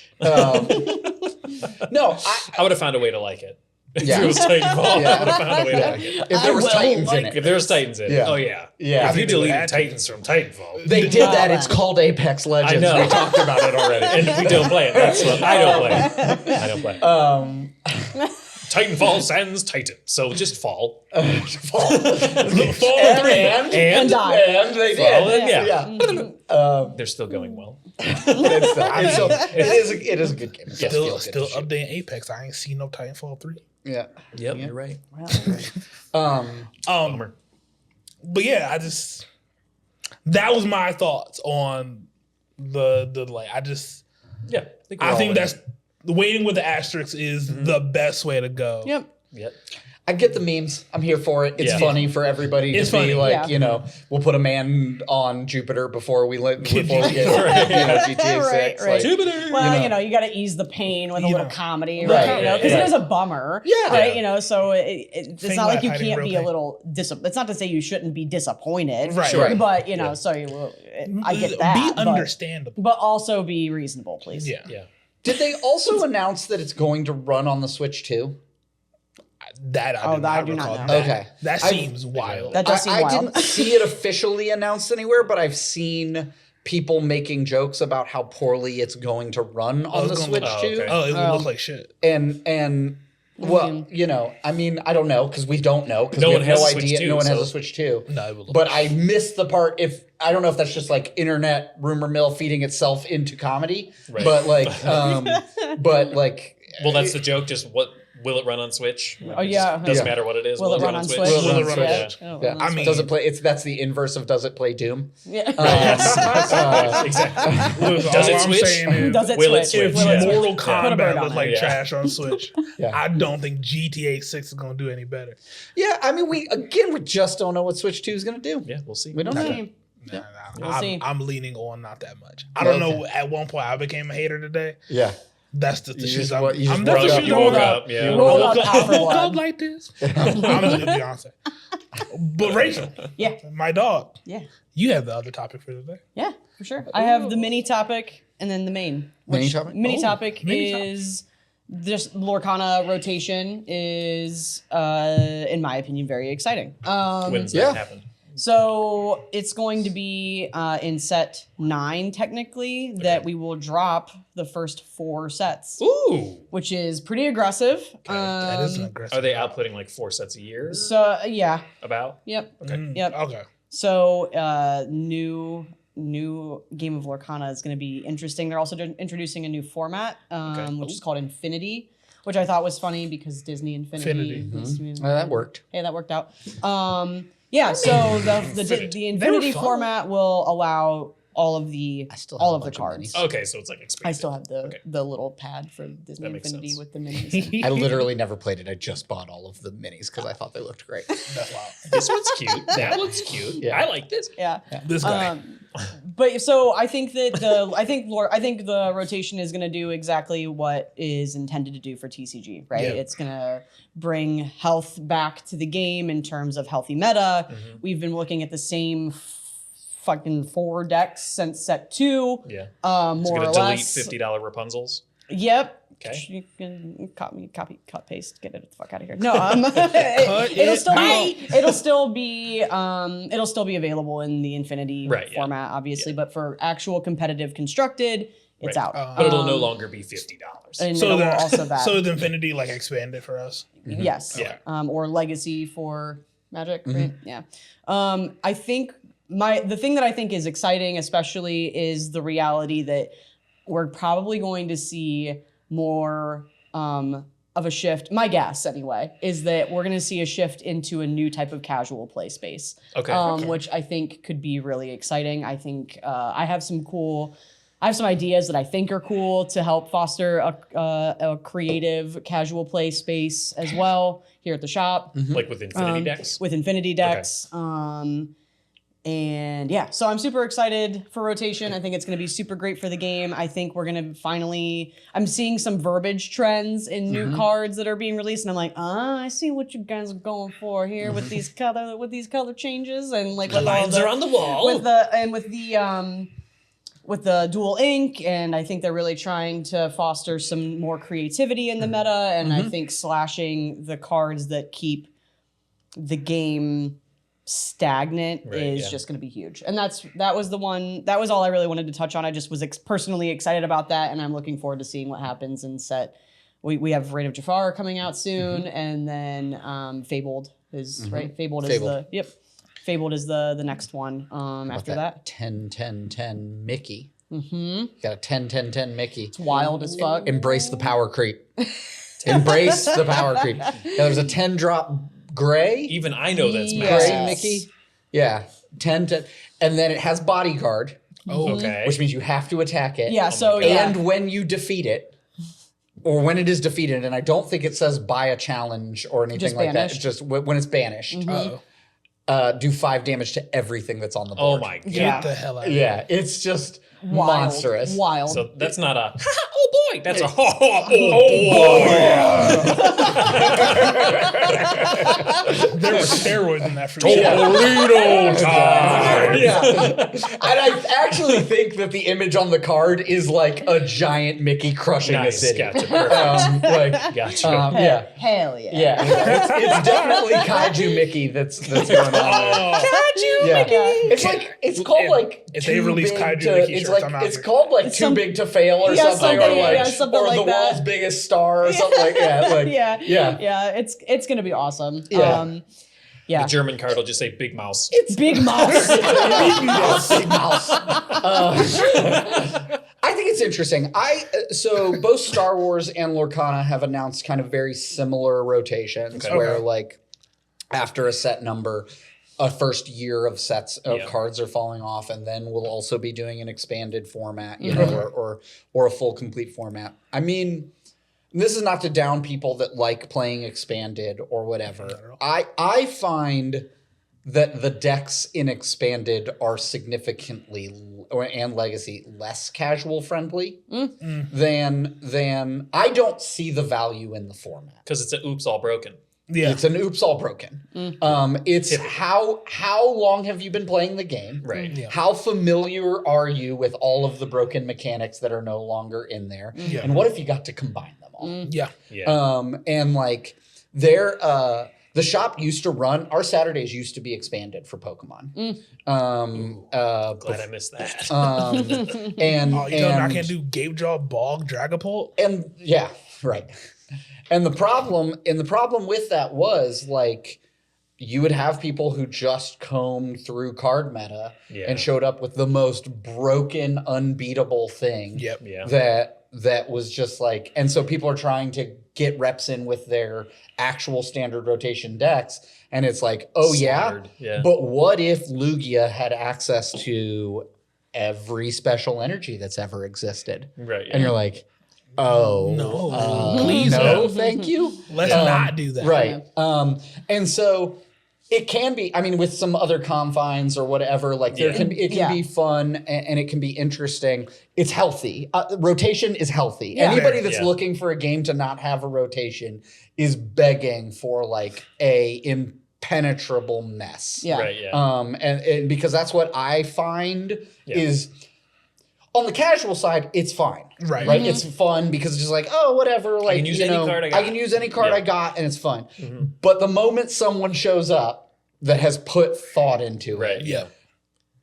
No, I would have found a way to like it. Yeah. If it was Titanfall, Yeah. I would have found a way to like it. if there was will Titans in like it. If there was Titans in it, Yeah. oh yeah. Yeah. If you think they would deleted add to Titans from Titanfall, They did that. It's called Apex Legends. I know. We talked about it already. and we don't play it. That's what I don't play it. I don't play it. Titanfall sans Titan, so just fall. Fall And and die. And they did. Fall and Yeah. They're still going well. It is a good game. It does feel Still good to shoot. updating Apex. I ain't seen no Titanfall 3. Yeah. Yep, you're right. But yeah, that was my thoughts on the like. Yeah, I think that's waiting with the asterisks is the best way to go. Yep. Yep. I get the memes. I'm here for it. It's Yeah. funny for everybody It's to be funny. like, Yeah. we'll put a man on Jupiter before we get Right. GTA 6. Right. Jupiter. Well, you got to ease the pain with a little comedy, Right, right? Because right. it is a bummer, Yeah. right? So it's Think not like about you hiding can't real be a pain. little it's not to say you shouldn't be disappointed, Right. Sure. But Yeah. so I get that, Be but- understandable. but also be reasonable, please. Yeah. Yeah. Did they also announce that it's going to run on the Switch too? That I do not recall. know. That, Okay. That seems wild. That does seem I wild. didn't see it officially announced anywhere, but I've seen people making jokes about how poorly it's going to run on the it's gonna Switch look- too. okay. It would look like shit. And well, I mean, I don't know because we don't know because No we one have no has a Switch idea. 2, No one has so- a Switch 2. No, it would look But like I missed the part. If I don't know if that's just like internet rumor mill feeding itself into comedy, Right. but like, Well, that's the joke. Just what will it run on Switch? Oh, yeah. Doesn't Yeah. matter what it is. Will it run on Switch? Will it run on Yeah. Switch? Oh, yeah, well, I mean- does it play? That's the inverse of does it play Doom? yeah. Exactly. Look, Does all it I'm switch? saying is, Does it Will it switch? switch? if Will it Yeah. switch? Mortal Put a bird Kombat on looks it. like Yeah. trash on Switch, Yeah. I don't think GTA 6 is going to do any better. Yeah, I mean, we just don't know what Switch 2 is going to do. Yeah, we'll see. We don't know. Nah, We'll see. I'm leaning on not that much. I don't Okay. know. At one point, I became a hater today. Yeah. That's the You shoes just I'm. wo- you just I'm that's woke the up- shoes You I'm woke wearing. up. Yeah. You woke up I out for woke blood. up like this. I'm just Beyonce. But Rachel, Yeah. my dog, Yeah. you have the other topic for today. Yeah, for sure. I have the mini topic and then the main. Mini which topic? Mini Oh, topic mini is this Lorcana rotation is, in my opinion, very exciting. When's Yeah. that happen? So it's going to be in set 9, technically, that we will drop the first 4 sets, Ooh. which is pretty aggressive. That is an aggressive. Are they outputting like 4 sets a year? So yeah, About? yep. Yep. Okay. So new game of Lorcana is going to be interesting. They're also introducing a new format, which is called Infinity, which I thought was funny because Disney Infinity. That worked. Hey, that worked out. Yeah, so the Infinity fun. format will allow all of the still have a the bunch of cards. minis. Okay, so it's like expanded. I still have the little pad for Disney That makes Infinity sense. with the minis. I literally never played it. I just bought all of the minis because I thought they looked great. That's wild. This one's cute. That one's cute. Yeah. I like this. Yeah. This guy. But so I think that I think the rotation is going to do exactly what is intended to do for TCG, right? Yeah. It's going to bring health back to the game in terms of healthy meta. We've been looking at the same fucking 4 decks since set 2. Yeah. More or delete less. $50 Rapunzels. Yep. Okay. You can copy, cut, paste, get it the fuck out of here. No, it'll still be available in the Infinity format, obviously, but for actual competitive constructed, it's out. But it'll no longer be $50. And So also that. So the Infinity like expanded for us. Yes. Yeah. Or Legacy for Magic, right? Yeah. I think the thing that I think is exciting, especially, is the reality that we're probably going to see more of a shift. My guess, anyway, is that we're going to see a shift into a new type of casual play space. Okay. Which I think could be really exciting. I think I have some ideas that I think are cool to help foster a creative casual play space as well here at the shop. Like with Infinity decks? With Infinity decks. And yeah, so I'm super excited for rotation. I think it's going to be super great for the game. I think we're going to I'm seeing some verbiage trends in new cards that are being released, and I'm like, I see what you guys are going for here with these color changes, and like The lines are on the wall. with the dual ink, and I think they're really trying to foster some more creativity in the meta, and I think slashing the cards that keep the game stagnant is just going to be huge. And that was all I really wanted to touch on. I just was personally excited about that, and I'm looking forward to seeing what happens in set. We have Reign of Jafar coming out soon, and then Fabled is right. Fabled is the next one. After that 10-10-10 Mickey. Got a 10-10-10 Mickey. It's wild as fuck. Embrace the power creep. Embrace the power creep. Yeah, there's a 10-drop gray. Even I know that's Gray massive. Mickey. Yeah. 10-10. And then it has bodyguard. Okay. Which means you have to attack it. Yeah, And when you defeat it, or when it is defeated, and I don't think it says buy a challenge or anything Just like banished. that. It's just when it's banished. Do 5 damage to everything that's on the Oh board. my god. Get the hell out of here. Yeah, it's just monstrous. Wild. So that's not a oh boy. That's a oh boy. There were steroids in that for Toledo time. Yeah. And I actually think that the image on the card is like a giant Mickey crushing a Nice. city. Gotcha. Perfect. Gotcha. Yeah. Hell yeah. Yeah. It's definitely Kaiju Mickey that's going on there. Kaiju Yeah. Mickey. It's called like if they too release big Kaiju to- Mickey it's shirts, like I'm out it's here. called like too big to fail or something, or something or like the that. world's biggest star or something like that. Yeah. It's gonna be awesome. Yeah. Yeah. The German card will just say Big Mouse. It's Big Mouse. Big mouse. I think it's interesting. So both Star Wars and Lorcana have announced kind of very similar rotations where like after a set number, a first year of sets of cards are falling off, and then we'll also be doing an expanded format, you know, or a full complete format. I mean, this is not to down people that like playing expanded or whatever. I find that the decks in expanded are significantly and legacy less casual friendly than I don't see the value in the format. Because it's an oops all broken. Yeah. It's an oops all broken. It's how long have you been playing the game? Right. Yeah. How familiar are you with all of the broken mechanics that are no longer in there? Yeah. And what if you got to combine them all? Yeah. Yeah. And like the shop used to run, our Saturdays used to be expanded for Pokemon. Glad I missed that. And You know, I can't do Gabejaw, Bog, Dragapult. And yeah, right. And the problem with that was like you would have people who just combed through card meta and showed up with the most broken, unbeatable thing. Yep. Yeah. That was just like, and so people are trying to get reps in with their actual standard rotation decks, and it's like, oh Slaughtered. yeah, but what if Lugia had access to every special energy that's ever existed? Right. And you're like, oh No. Please no, no. thank you. Let's not do that. Right. And so it can be, I mean, with some other confines or whatever, like it can be fun and it can be interesting. It's healthy. Rotation is healthy. Yeah. Anybody that's Yeah. looking for a game to not have a rotation is begging for like a impenetrable mess. Yeah. Right. Yeah. And because that's what I find is on the casual side, it's fine. Right. Right. It's fun because it's just like, oh, whatever. Like, can use any card I got. I can use any card Yeah. I got and it's fun. But the moment someone shows up that has put thought into Right. it, Yeah.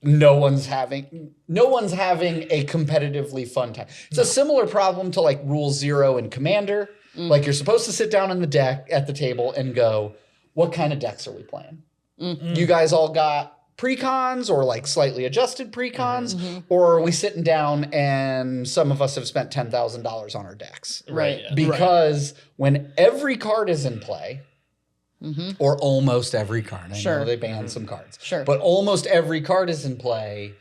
no one's having a competitively fun time. It's a similar problem to like Rule 0 in Commander. Like you're supposed to sit down in the deck at the table and go, what kind of decks are we playing? You guys all got precons or like slightly adjusted precons, or are we sitting down and some of us have spent $10,000 on our decks? Right. Yeah. Because when every card is in play, or almost every card, I know they banned some cards, but almost every card is in play,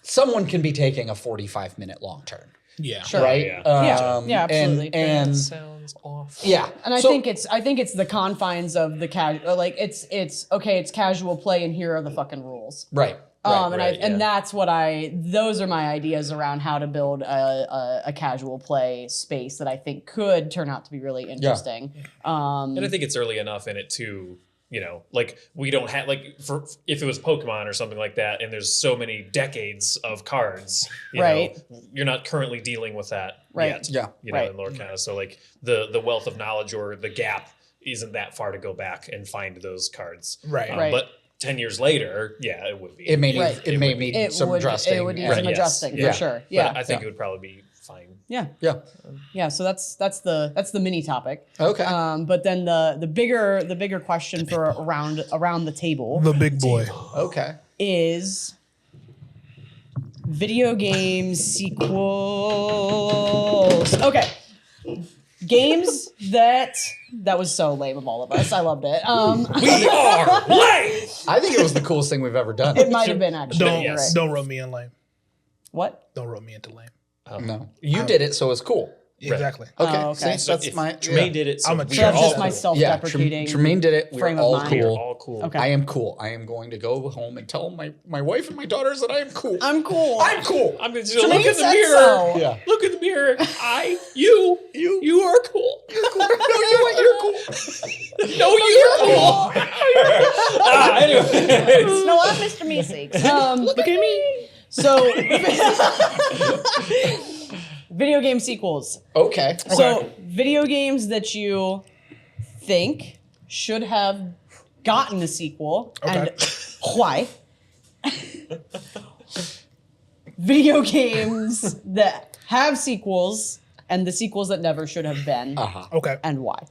someone can be taking a 45-minute long turn. Yeah. Sure. Right? Yeah, absolutely. And Sounds awful. yeah. And I think it's the confines of the casual, like it's okay, it's casual play and here are the fucking rules. Right. And that's what those are my ideas around how to build a casual play space that I think could turn out to be really interesting. And I think it's early enough in it too. Like we don't have if it was Pokemon or something like that, and there's so many decades of cards, you know, you're not currently dealing with that yet. Yeah. In Lorcana. So like the wealth of knowledge or the gap isn't that far to go back and find those cards. Right. But 10 years later, it would be. It may need some adjusting. It would need some adjusting for sure. But Yeah. I think it would probably be fine. Yeah. Yeah. So that's the mini topic. Okay. But then the bigger question for around the table The big boy. Okay. is video game sequels. Okay. Games that was so lame of all of us. I loved it. We are lame! I think it was the coolest thing we've ever done. It might have been actually. Don't rub me in lame. What? Don't rub me into lame. No. You did it, so it's cool. Exactly. Okay. Oh, okay. See, that's my... Tremaine did it. So I'm a we So are that's all just my cool. self-deprecating. Tremaine did it. We're frame of all mind. We are cool. all cool. Okay. I am cool. I am going to go home and tell my wife and my daughters that I am cool. I'm cool. I'm cool. I'm just Tremaine look in the said mirror. so. Yeah. Look in the mirror. You are cool. You're cool. No, you know what? You're cool. No, you're cool. Anyways. No, I'm Mr. Meeseeks. Look at me. So, video game sequels. Okay. So, video games that you think should have gotten a sequel and why? Video games that have sequels and the sequels that never should have been Okay. and why.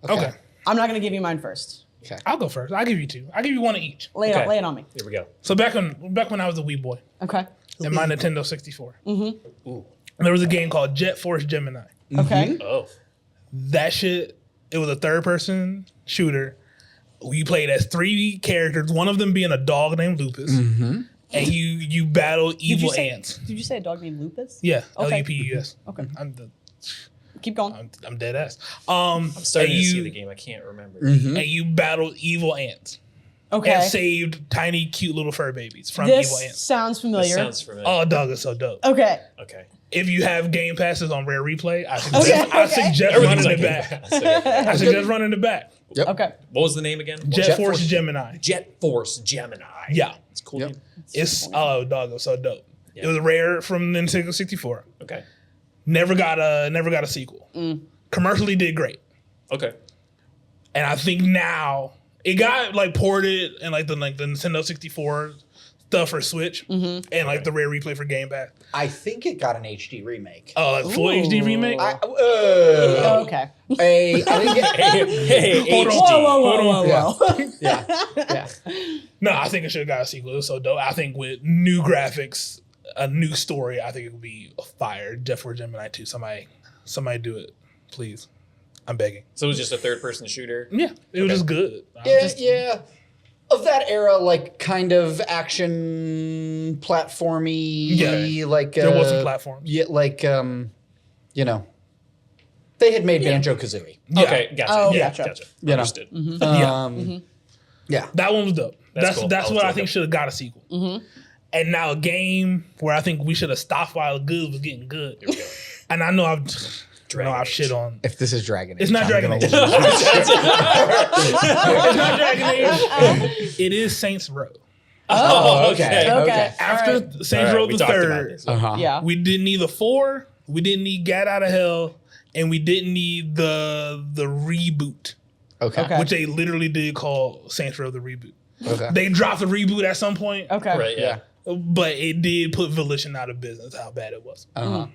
Okay. I'm not going to give you mine first. Okay. I'll go first. I'll give you two. I'll give you one of each. Lay it on me. Here we go. So back when I was a wee boy Okay. in my Nintendo 64, there was a game called Jet Force Gemini. Okay. Oh. That shit, it was a third-person shooter. We played as three characters, one of them being a dog named Lupus, and you battle evil ants. Did you say a dog named Lupus? Yeah, Okay. Lupus. Okay. I'm Keep going. dead ass. I'm starting to see the game. I can't remember. And you battled evil ants Okay. and saved tiny, cute little fur babies from evil This ants. sounds This familiar. sounds familiar. Oh, dog is so dope. Okay. Okay. If you have Game Passes on Rare Replay, I Okay. suggest Everything's running like it back. I suggest running it back. Yep. Okay. What was the name again? Jet Force Gemini. Jet Force Gemini. Yeah. It's a cool. Yep. Name. It's dog, it was so dope. Yeah. It was rare from Nintendo 64. Okay. Never got a sequel. Commercially did great. Okay. And I think now it got ported and the Nintendo 64 stuff for Switch and the Rare Replay for Game Pass. I think it got an HD remake. Oh, full HD remake? Okay. I think Hey, Hold on. Whoa. yeah. No, I think it should have got a sequel. It was so dope. I think with new graphics, a new story, I think it would be fire. Jet Force Gemini 2. Somebody do it. Please. I'm begging. So it was just a third-person shooter. Yeah. It was just good. Yeah. Of that era, kind of action platformy, There was some platforms. Yeah, they had made Banjo-Kazooie. Yeah. Okay, gotcha. Oh, yeah, gotcha. You know. Understood. Yeah. That one was dope. That's cool. That's I'll what I look think up. should have got a sequel. And now a game where I think we should have stopped while good was getting good. Here we go. And I know I've Dragon I've Age. shit on. If this is Dragon Age, It's not I'm Dragon gonna Age. lose. It's not Dragon Age. It is Saints Row. Oh, okay. Okay. After All right. Saints Row we the talked about third, this. Yeah. we didn't need the 4. We didn't need Gat Out of Hell, and we didn't need the reboot, Okay. which they literally did call Saints Row the reboot. Okay. They dropped the reboot at some point, Okay. Right, yeah. but it did put Volition out of business. How bad it was. Uh-huh.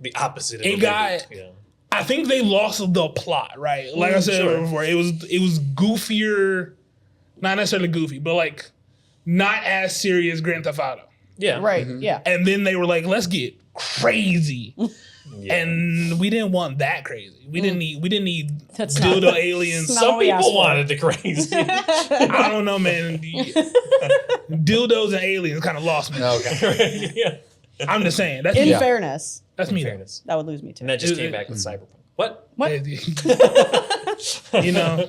The opposite of It a got- reboot, yeah. I think they lost the plot, right? Like I said sure. before, it was goofier, not necessarily goofy, but like not as serious Grand Theft Auto. Yeah. Right. Yeah. And then they were like, let's get crazy. Yeah. And we didn't want that crazy. We didn't need That's dildo not- aliens. not Some what we asked people for. wanted the crazy. I don't know, man. Dildos and aliens kind of lost me. Okay. yeah. I'm just saying. That's In me. fairness, That's me. though. Fairness. that would lose me too. And that just It- came back with Cyberpunk. What? What? You know,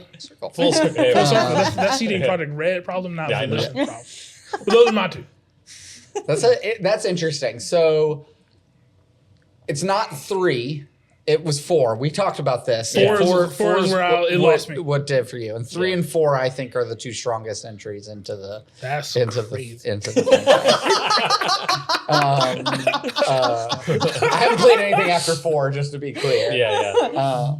Full circle. Hey, full circle. That's CD Projekt Red problem, not Yeah, I know. Volition problem. But those are my two. That's interesting. So it's not 3. It was 4. We talked about this. Four is where it lost me. What did for you? And 3 Yeah. and 4, I think, are the two strongest entries into the That's into crazy. the into the I haven't played anything after 4, just to be clear. Yeah, yeah.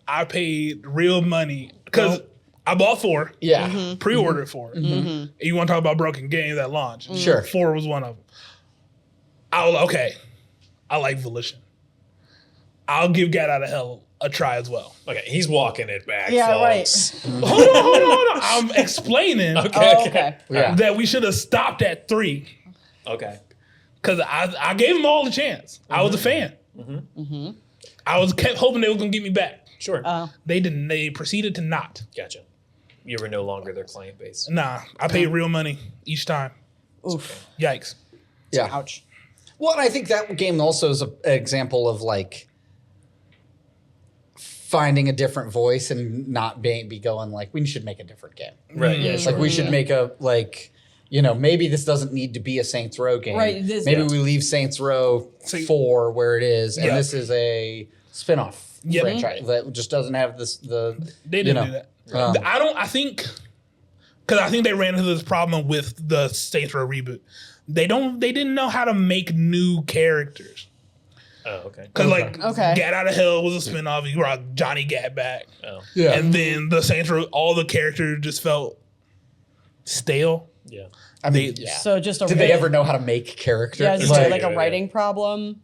I paid real money because I bought 4, Yeah. pre-ordered 4. And you want to talk about broken games at launch? Sure. 4 was one of them. I was okay. I like Volition. I'll give Gat Out of Hell a try as well. Okay, he's walking it back. Yeah, folks. Hold on. I'm explaining Oh, okay. Yeah. that we should have stopped at 3 Okay. because I gave them all the chance. I was a fan. I was kept hoping they were gonna get me back. Sure. They didn't. They proceeded to not. Gotcha. You were no longer their client base. Nah, I paid real money each time. Oof. Yikes. Yeah. Ouch. Well, and I think that game also is an example of like finding a different voice and not be going like, we should make a different game. Right, yeah, sure. Like we should make a like, you know, maybe this doesn't need to be a Saints Row game. Right, this- maybe yeah. we leave Saints Row See- 4 where it is, and Yeah. this is a spin-off Yep. franchise that just doesn't have this the They you didn't know, do that. I think because I think they ran into this problem with the Saints Row reboot. They didn't know how to make new characters. Oh, okay. Because like Okay. Gat Out of Hell was a spinoff. You brought Johnny Gat back. Oh, Yeah. And then the Saints Row, all the characters just felt stale. yeah. I mean, yeah. So just a Did they ever know how to make characters? Yeah, is Like- it like a Yeah. writing problem?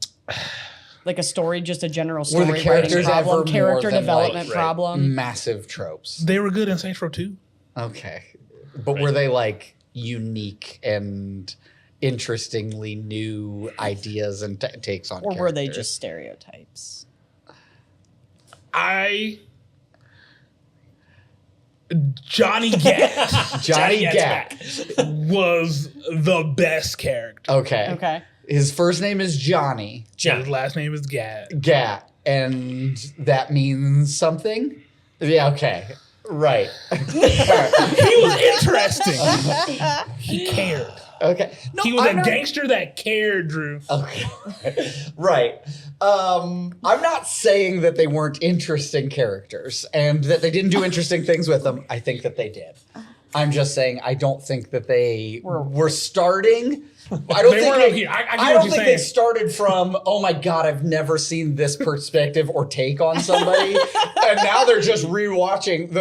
Like a story, just a general were story the writing characters problem, ever more character than, development like, problem. massive tropes? They were good in Saints Row 2. Okay. But were they like unique and interestingly new ideas and takes on Or were they characters? just stereotypes? Johnny Gat Johnny Gat's Gat? back. was the best character. Okay. Okay. His first name is Johnny His John. last name is Gat. Gat, and that means something? Yeah, okay. Right. He was interesting. He cared. Okay. No, He was I'm a not- gangster that cared, Drew. Okay. Right. I'm not saying that they weren't interesting characters and that they didn't do interesting things with them. I think that they did. I'm just saying I don't think that they were starting. I don't They think weren't up here. I get I what don't you're think they saying. started from, oh my God, I've never seen this perspective or take on somebody. And now they're just rewatching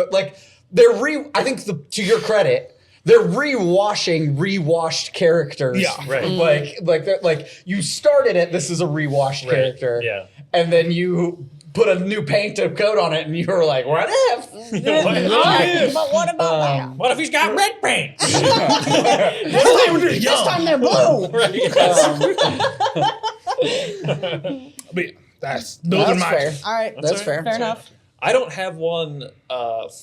I think to your credit, they're rewashed characters. Yeah. Right. Like you started it, this is a rewashed Right, character. yeah. And then you put a new paint coat on it and you were like, what if? But what about that? What if he's got red paint? This time they're blue. But yeah, those are my fair. All right. That's fair. Fair enough. I don't have one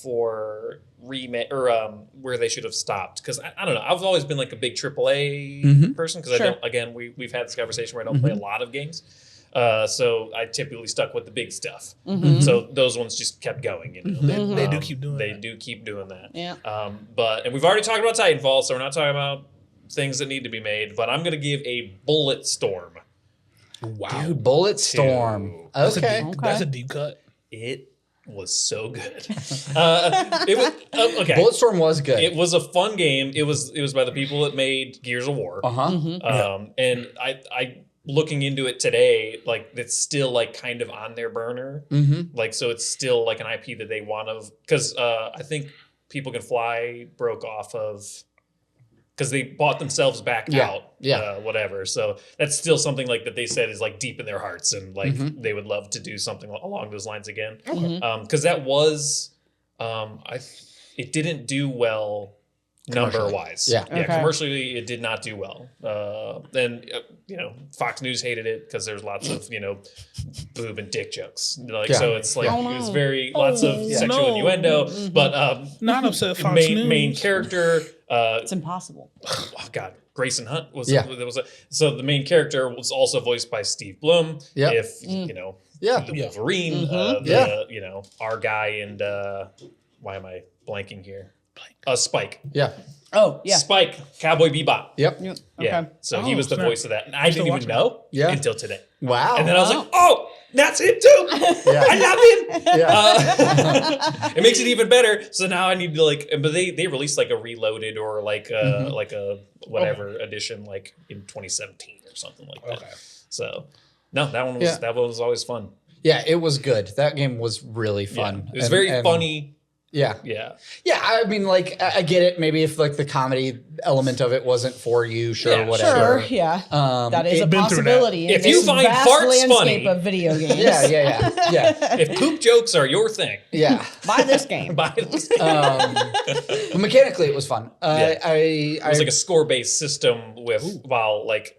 for remake or where they should have stopped because I don't know. I've always been like a big AAA person because Sure. I don't. Again, we've had this conversation where I don't play a lot of games, so I typically stuck with the big stuff. So those ones just kept going. You know, They do keep doing They that. do keep doing that. Yeah. And we've already talked about Titanfall, so we're not talking about things that need to be made. But I'm gonna give a Bullet Storm Wow. Dude, Bulletstorm. That's Okay. That's a deep cut. It was so good. It was okay. Bulletstorm was good. It was a fun game. It was by the people that made Gears of War. And I looking into it today, like it's still like kind of on their burner. Like so, it's still like an IP that they want to because I think People Can Fly broke off of. Because they bought themselves back out, whatever. So that's still something like that they said is like deep in their hearts, and like they would love to do something along those lines again. Because that was, it didn't do well number wise. Commercially, it did not do well. And Fox News hated it because there's lots of boob and dick jokes. Like so, it's like it was very lots of sexual innuendo, but not upset. Fox News. Main character. It's impossible. Oh God, Grayson Hunt so the main character was also voiced by Steve Blum. If the Wolverine, our guy and why am I blanking here? Spike. Spike, Cowboy Bebop. Yep. Yeah. So he was the voice of that, and I didn't even know until today. Wow. And then I was like, oh. That's him too. I love him. It makes it even better. So now I need to but they released like a Reloaded or like a whatever edition like in 2017 or something like that. So no, that one was always fun. Yeah, it was good. That game was really fun. It was very funny. Yeah. I mean, like, I get it. Maybe if like the comedy element of it wasn't for you, whatever. That is a possibility. If you find farts funny, of video games. If poop jokes are your thing, buy this game. Buy this game. But mechanically, it was fun. It was like a score-based system with while like.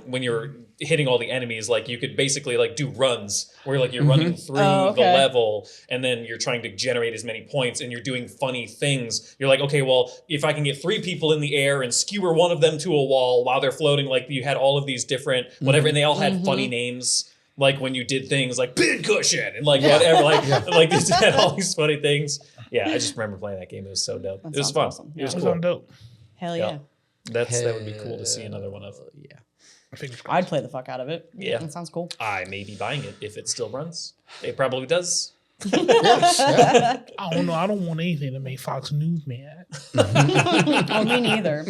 When you're hitting all the enemies, like you could basically like do runs where like you're running through the level and then you're trying to generate as many points and you're doing funny things. You're like, okay, well, if I can get 3 people in the air and skewer one of them to a wall while they're floating, like you had all of these different whatever, and they all had funny names. Like when you did things like pin cushion and like whatever, like this had all these funny things. Yeah, I just remember playing that game. It was so dope. It was fun. Awesome. It was cool. Dope. Hell yeah. That would be cool to see another one of. Yeah. I'd play the fuck out of it. Yeah. That sounds cool. I may be buying it if it still runs. It probably does. I don't know. I don't want anything to make Fox News mad. Oh, me neither.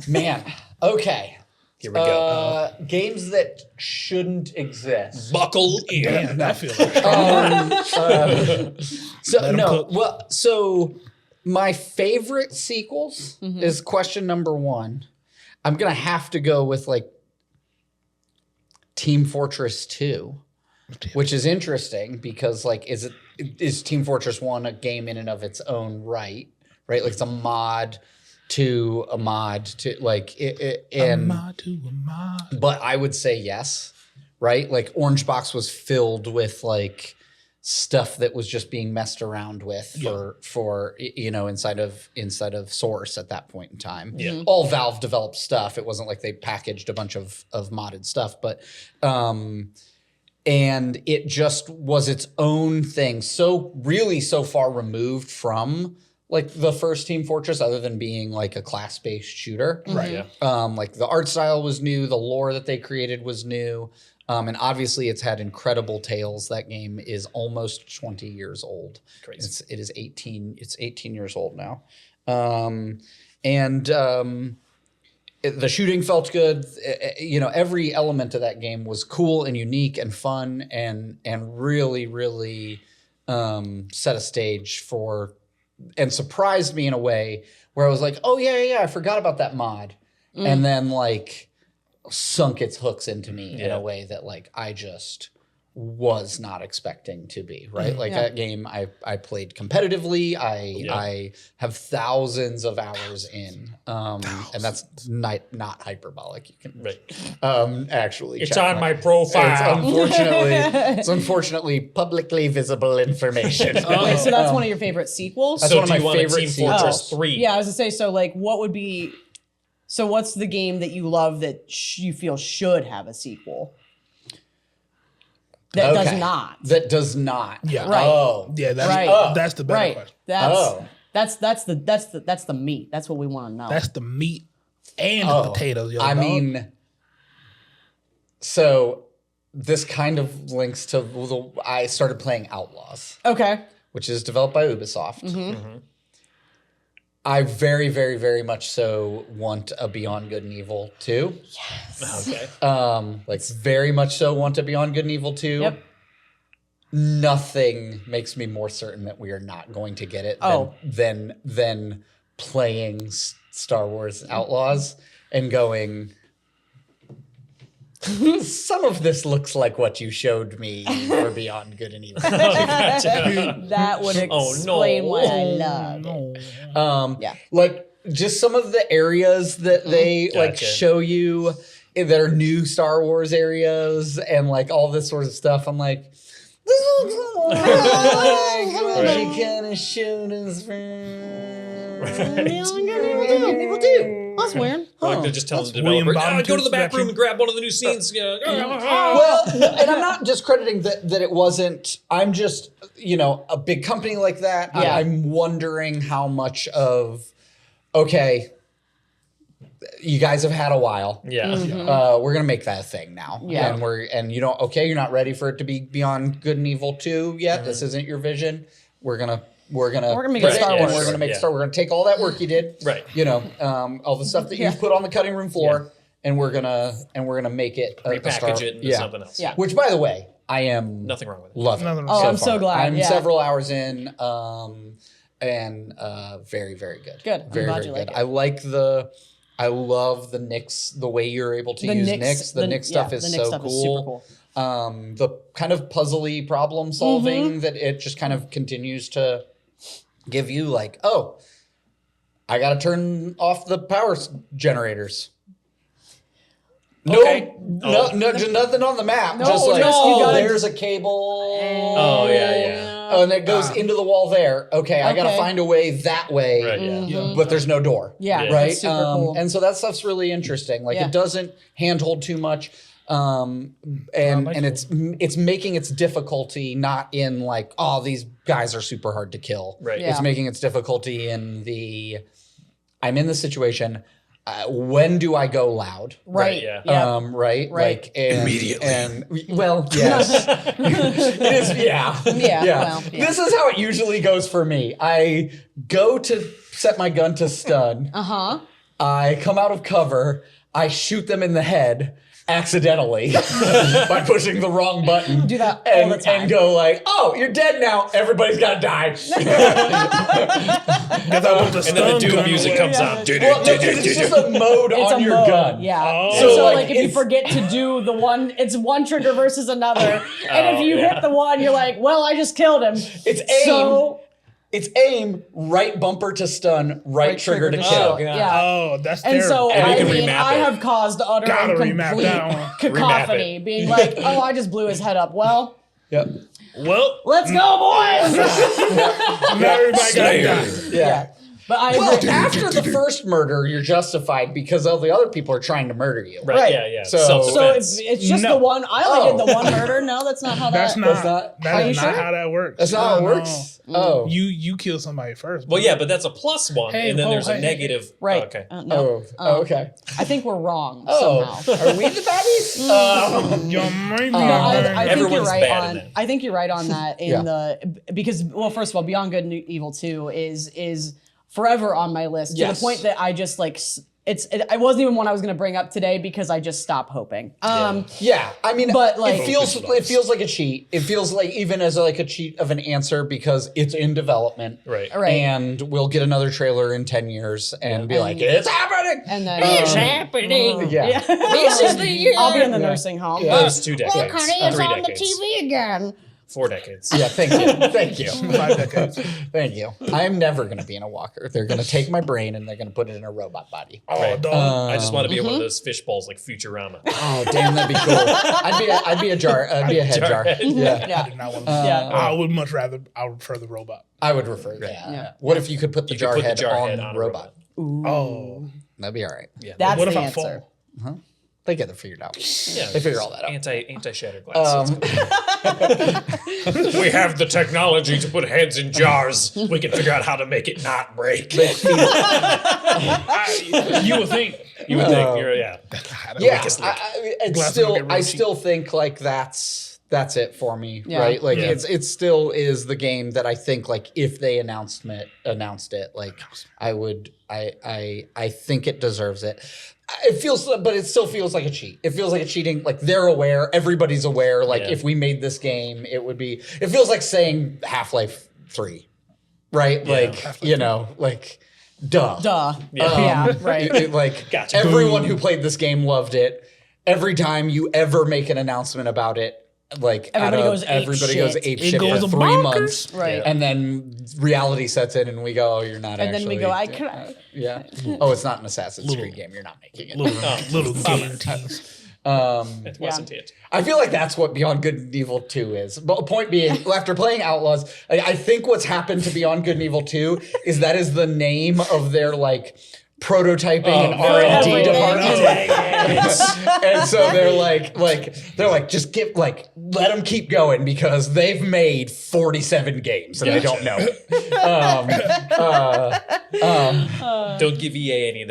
Man. Okay. Here we go. Games that shouldn't exist. Buckle in. Damn, I feel like so my favorite sequels is question number 1. I'm going to have to go with like Team Fortress 2, which is interesting because like is Team Fortress 1 a game in and of its own right? Like it's a mod to a mod to like a mod to a mod. But I would say yes, right? Like Orange Box was filled with like stuff that was just being messed around with for inside of Source at that point in time. All Valve developed stuff. It wasn't like they packaged a bunch of modded stuff, but and it just was its own thing. So far removed from like the first Team Fortress, other than being like a class-based shooter. Right. Like the art style was new, the lore that they created was new. And obviously it's had incredible tales. That game is almost 20 years old. Crazy. It is 18. It's 18 years old now. The shooting felt good. Every element of that game was cool and unique and fun and really, really set a stage for and surprised me in a way where I was like, oh yeah, I forgot about that mod. And then like sunk its hooks into me in a way that like I just was not expecting to be, right? Like that game I played competitively. I have thousands of hours in. And that's not hyperbolic. You can actually it's on my profile. It's unfortunately publicly visible information. Okay, so that's one of your favorite sequels? That's so one of my favorite Team Fortress 3? Yeah, I was gonna say, so like what would be so what's the game that you love that you feel should have a sequel? That does not. That does not. Yeah. Right. Oh. Yeah, that's Right. that's the better question. That's the meat. That's what we want to know. That's the meat and the potatoes. I mean, So this kind of links to I started playing Outlaws, Okay. which is developed by Ubisoft. Mm-hmm. I very, very, very much so want a Beyond Good and Evil 2. Okay. Like very much so want a Beyond Good and Evil 2. Yep. Nothing makes me more certain that we are not going to get it than playing Star Wars Outlaws and going, some of this looks like what you showed me for Beyond Good and Evil. That would explain why I love it. Yeah. Like just some of the areas that they like show you that are new Star Wars areas and like all this sort of stuff. I'm like, this looks like she kind of showed us That's weird. Like they're just telling the William developer, go to the back Bottom room and grab one of the new scenes. Well, and I'm not discrediting that it wasn't. I'm just, a big company like that. Yeah. I'm wondering how much of, okay, you guys have had a while. Yeah. We're gonna make that a thing now. Yeah. And you're not ready for it to be Beyond Good and Evil 2 yet. This isn't your vision. We're gonna make it Star Wars. We're gonna make Star. We're gonna take all that work you did. Right. All the stuff that you've put on the cutting room floor, and we're gonna make it Repackage it into something else. Yeah. Which, by the way, I am Nothing wrong with it. loving. Nothing wrong. Oh, I'm so glad. I'm yeah. several hours in, and very, very good. Good. I'm Very, glad very you good. like it. I love the Nyx, the way you're able to use Nyx. The Nyx stuff is the so Nyx stuff cool. is super cool. The kind of puzzly problem solving that it just kind of continues to give you, like, oh, I got to turn off the power generators. Okay. No, just nothing on the map. No, just like, just you gotta- there's a cable. Oh, yeah. And it goes into the wall there. Okay, I got to Okay. find a way that way. Right, yeah. But there's no door. Yeah, Yeah. Right. that's super cool. And so that stuff's really interesting. Like Yeah. it doesn't handhold too much. And it's making its difficulty not in like, oh, these guys are super hard to kill. Right. Yeah. It's making its difficulty in the, I'm in this situation. When do I go loud? Right. yeah. Right. Right. Like Immediately. And well, yes, it is. Yeah. Yeah, well, yeah. This is how it usually goes for me. I go to set my gun to stun. I come out of cover. I shoot them in the head accidentally by pushing the wrong button. Do that all the time. And go like, oh, you're dead now. Everybody's gotta die. And And then the Doom music comes on. Well, no, 'cause it's just a mode It's on a your mode, gun. Yeah. Oh. And so, So, like, like, if you it's- forget to do the one, it's one trigger versus another. And if you hit the one, you're like, well, I just killed him. It's aim. So, It's aim, right bumper to stun, right trigger to kill. Oh, Yeah. God. Oh, that's And terrible. so, And you I can mean, remap I it. have caused utter Gotta and remap complete that one. cacophony, being like, oh, I just blew his head up. Well, Yep. Well, let's go, boys! now everybody got to die. Yeah. But I Well, agree. after the first murder, you're justified because all the other people are trying to murder you. Right. Right. Yeah. So- Self-defense. So it's just No. the one. I only did the one murder. No, that's not how That's that. not. not- That Are is you not sure? how that works. That's not how it No, works. no. Oh. You kill somebody first. Well, yeah, but that's a plus one, Hey, and then oh, there's a hey. negative. Right. Okay. No. Okay. I think we're wrong Oh. somehow. Are we the baddies? Your mind No, I think you're Everyone's right bad in on. it. I think you're right on that. In Yeah. because well, first of all, Beyond Good and Evil 2 is forever on my list to Yes. the point that I just like it wasn't even one I was going to bring up today because I just stopped hoping. Yeah, I mean, But, like- it feels like a cheat. It feels like even as like a cheat of an answer because it's in development, Right. Right. And we'll get another trailer in 10 years and be like, it's happening. And then happening. Yeah. this is the year. I'll be in the nursing home. Yeah. Those 2 decades. Look, honey, it's 3 on decades. the TV again. 4 decades. Yeah, thank you. Thank you. 5 decades. Thank you. I'm never going to be in a walker. They're going to take my brain and they're going to put it in a robot body. Oh, Right. dog. I just want to be in one of those fish bowls like Futurama. Oh, damn, that'd be cool. I'd be a jar. I'd be a head jar. Jarhead. Yeah. Yeah. I did not want Yeah. I would much rather. I would prefer the robot. I would refer to that. Yeah. What if you could put the You could jar put the head jar on head on a robot? Oh, That'd be all right. Yeah. That's what the if I answer. fall? They get it figured out. Yeah, They figure all that out. Anti-shatter glass. Um, We have the technology to put heads in jars. We can figure out how to make it not break. You would think. You would think. Yeah. had a Yeah, weakest I, link. I, it's Glass still, will get I real still think like that's it for me, Yeah. right? Like Yeah. it still is the game that I think like if they announced it, like I think it deserves it. It feels, but it still feels like a cheat. It feels like a cheating. Like they're aware, everybody's aware. Like Yeah. if we made this game, it would be. It feels like saying Half-Life 3, right? Yeah. Like like. Duh. Yeah, right. Like Gotcha. everyone who played this game loved it. Every time you ever make an announcement about it, like Everybody goes ape everybody goes shit. ape It shit goes for 3 bonkers. months, Right. and then reality sets in, and we go, "Oh, you're not." And actually, then we go, I could. Yeah. Oh, it's not an Assassin's Creed game. You're not making it. Little game tease. It wasn't it. I feel like that's what Beyond Good and Evil 2 is. But point being, after playing Outlaws, I think what's happened to Beyond Good and Evil 2 is that is the name of their like prototyping and R&D no. department. And so they're like just let them keep going because they've made 47 games and they don't know. Don't give EA any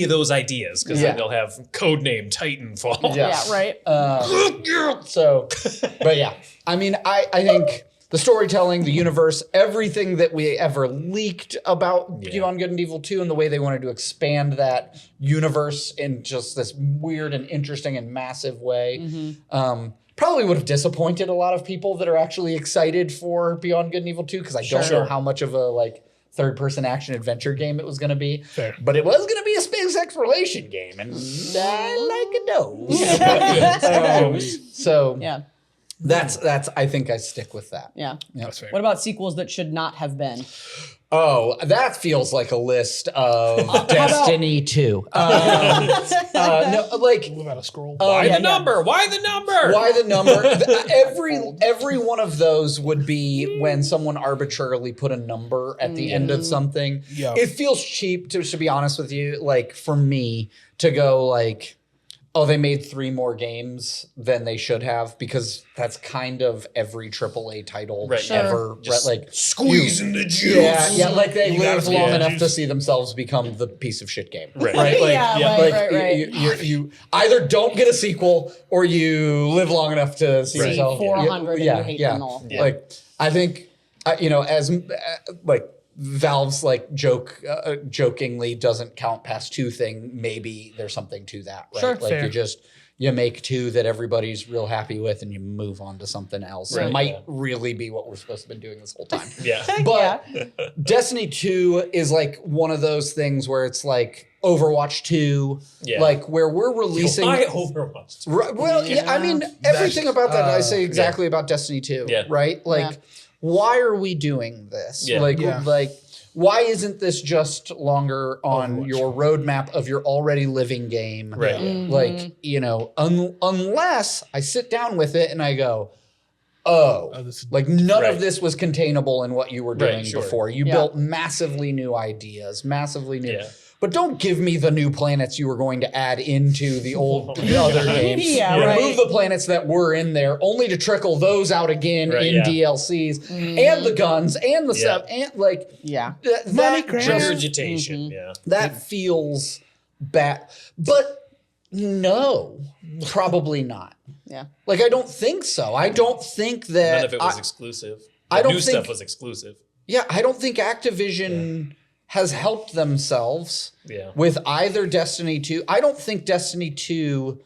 of those ideas because Yeah. then they'll have codename Titanfall. Yeah. Yeah, right. So, but yeah, I mean, I think the storytelling, the universe, everything that we ever leaked about Beyond Good and Evil 2 and the way they wanted to expand that universe in just this weird and interesting and massive way, probably would have disappointed a lot of people that are actually excited for Beyond Good and Evil 2 because I don't know how much of a like third-person action adventure game it was going to be. Fair. But it was going to be a space exploration game, and I like those. So Yeah. that's I think I stick with that. Yeah. That's fair. What about sequels that should not have been? Oh, that feels like a list of Destiny 2. No, like Move out of scroll. Why the number? Why the number? why the number? Every one of those would be when someone arbitrarily put a number at the end of something. Yeah. It feels cheap to be honest with you. Like for me to go like, oh, they made 3 more games than they should have because that's kind of every AAA title Right. ever. Just like Squeezing the juice. Yeah, like they You gotta live squeeze long the enough juice. to see themselves become the piece of shit game. Right. Like, Yeah, right. You either don't get a sequel or you live long enough to see Right. yourself. 400 and you hate them all. Yeah. Like I think, as like Valve's like jokingly doesn't count past 2 thing. Maybe there's something to that, right? Sure. Like Fair. you make 2 that everybody's real happy with, and you move on to something else. Right, It might yeah. really be what we're supposed to have been doing this whole time. Yeah. But Destiny 2 is like one of those things where it's like Overwatch 2, Yeah. like where we're releasing. I Overwatch. Right, well, yeah, I mean, everything about that I say exactly Yeah. about Destiny 2, Yeah. right? Like, Yeah. why are we doing this? Yeah. Like, why isn't this just longer on your roadmap of your already living game? Right. Yeah. Like, unless I sit down with it and I go, oh, this is- like none Right. of this was containable in what you were doing Right, sure. before. You Yeah. built massively new ideas, massively new. Yeah. But don't give me the new planets you were going to add into the other games. Yeah, Remove right. the planets that were in there, only to trickle those out again Right, in yeah. DLCs and the guns and the stuff and like Yeah. that grab. just Regurgitation. Yeah. that feels bad. But no, probably not. Yeah. Like I don't think so. I don't think that None of it was exclusive. I The don't new think- stuff was exclusive. Yeah, I don't think Activision has helped themselves Yeah. with either Destiny 2. I don't think Destiny 2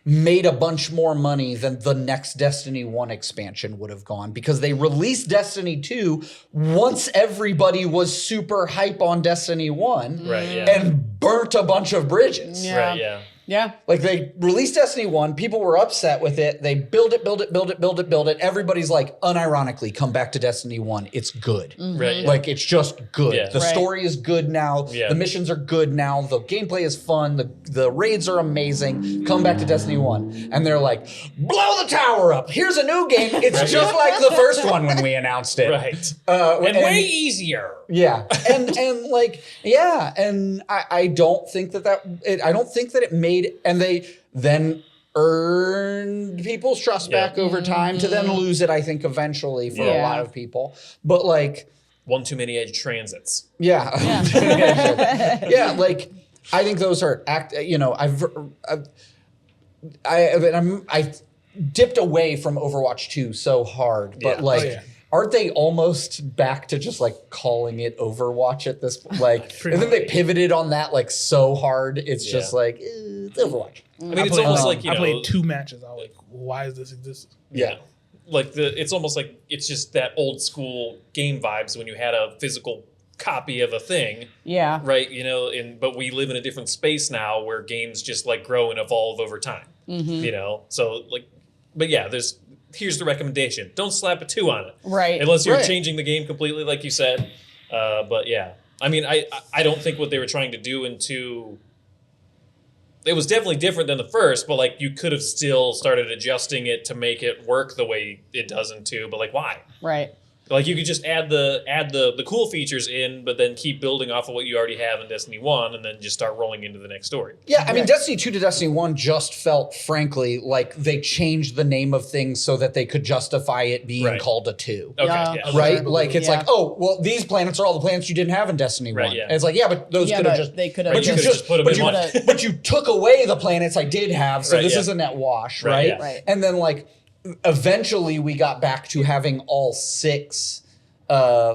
made a bunch more money than the next Destiny 1 expansion would have gone because they released Destiny 2 once everybody was super hype on Destiny 1 Right. Yeah. and burnt a bunch of bridges. Yeah. Right. Yeah. Yeah. Like they released Destiny 1, people were upset with it. They build it. Everybody's like, unironically, come back to Destiny 1. It's good. Right. Yeah. Like it's just good. Yeah. The Right. story is good now. Yeah. The missions are good now. The gameplay is fun. The raids are amazing. Come back to Destiny 1. And they're like, blow the tower up. Here's a new game. It's just like the first one when we announced it. Right. And way easier. yeah, and like and I don't think I don't think that it made, and they then earned people's trust back over time to then lose it. I think eventually for a Yeah. lot of people, but like One too many edge transits. yeah, yeah, like I think those are I dipped away from Overwatch 2 so hard, but aren't they almost back to just like calling it Overwatch at this point? Like, and then they pivoted on that like so hard. It's just like it's Overwatch. I mean, it's almost like I played 2 matches. I was like, why is this existing? Yeah. Like it's almost like it's just that old school game vibes when you had a physical copy of a thing. Yeah. Right. But we live in a different space now where games just like grow and evolve over time. So like, but yeah, here's the recommendation: don't slap a 2 on it, right? Unless you're changing the game completely, like you said. But yeah, I mean, I don't think what they were trying to do it was definitely different than the first, but like you could have still started adjusting it to make it work the way it does in 2. But like, why? Right. Like you could just add the cool features in, but then keep building off of what you already have in Destiny 1 and then just start rolling into the next story. Yeah, I mean, Destiny 2 to Destiny 1 just felt, frankly, like they changed the name of things so that they could justify it being called a 2. Okay, Right? Like, it's like, oh, well, these planets are all the planets you didn't have in Destiny 1. And it's like, but those could have just... They could have just put them in one. But you took away the planets I did have, so this is a net wash, right? Right. And then, like, eventually we got back to having all 6...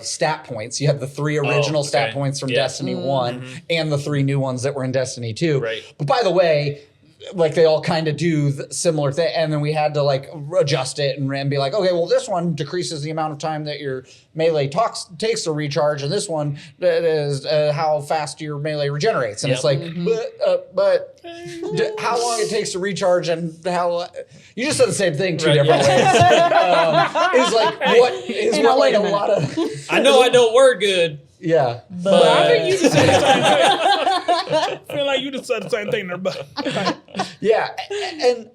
stat points. You had the 3 original stat points from Destiny 1 and the 3 new ones that were in Destiny 2. Right. But by the way, like they all kind of do similar thing, and then we had to like adjust it and be like, okay, well this one decreases the amount of time that your melee takes to recharge, and this one is how fast your melee regenerates. And it's like, but how long it takes to recharge and how you just said the same thing 2 different ways. Is like what is what like a lot of. I know I don't word good. Yeah, but I think you just said the same thing. I feel like you just said the same thing there, but yeah. And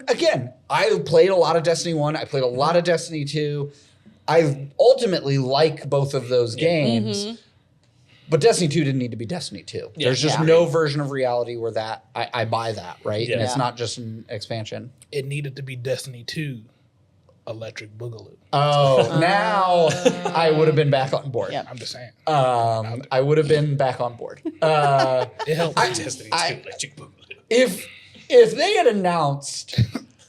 again, I played a lot of Destiny 1. I played a lot of Destiny 2. I ultimately like both of those games. But Destiny 2 didn't need to be Destiny 2. There's just no version of reality where that I buy that, right? And it's not just an expansion. It needed to be Destiny 2 Electric Boogaloo. Oh, now I would have been back on board. I'm just saying. I would have been back on board. It helped. Destiny 2 Electric Boogaloo. If they had announced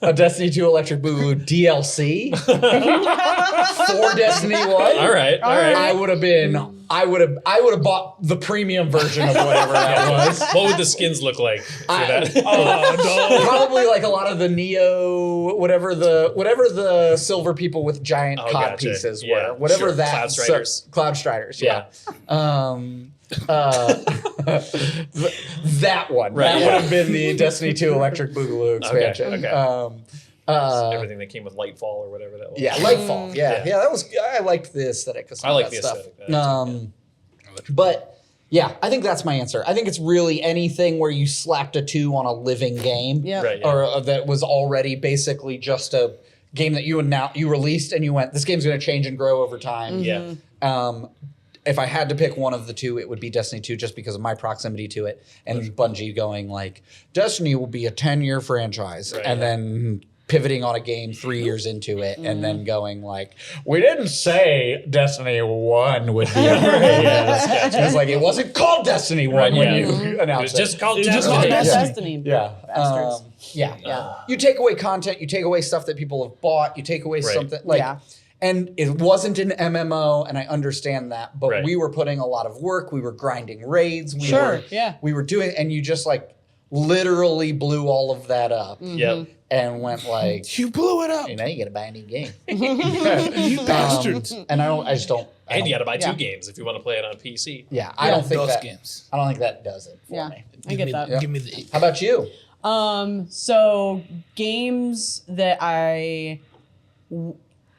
a Destiny 2 Electric Boogaloo DLC for Destiny 1, all right. I would have bought the premium version of whatever that was. What would the skins look like for that? Probably like a lot of the Neo, whatever the silver people with giant cod pieces were. Whatever that Cloud Striders. Cloud Striders, yeah. That one. Right, that would have been the Destiny 2 Electric Boogaloo expansion. Okay. Everything that came with Lightfall or whatever that was. Yeah, Lightfall. Yeah, that was. I liked the aesthetic of some I like of that the stuff. aesthetic. But yeah, I think that's my answer. I think it's really anything where you slapped a 2 on a living game, or that was already basically just a game that you released and you went, this game's going to change and grow over time. Yeah. If I had to pick one of the 2, it would be Destiny 2 just because of my proximity to it, and Bungie going like, Destiny will be a 10-year franchise, and then pivoting on a game 3 years into it, and then going like, we didn't say Destiny 1 would be a franchise. It's like, it wasn't called Destiny 1 when you announced it. It was just called Destiny. Destiny. Yeah. Bastards. You take away content, you take away stuff that people have bought, you take away something like... And it wasn't an MMO, and I understand that, but we were putting a lot of work. We were grinding raids. We were doing, and you just like literally blew all of that up. And went like, you blew it up. You got to buy a new game. You bastards. And I just don't. And you got to buy 2 games if you want to play it on PC. Yeah, I don't think those that. games. I don't think that does it for me. I get that. Give me the. How about you? So games that I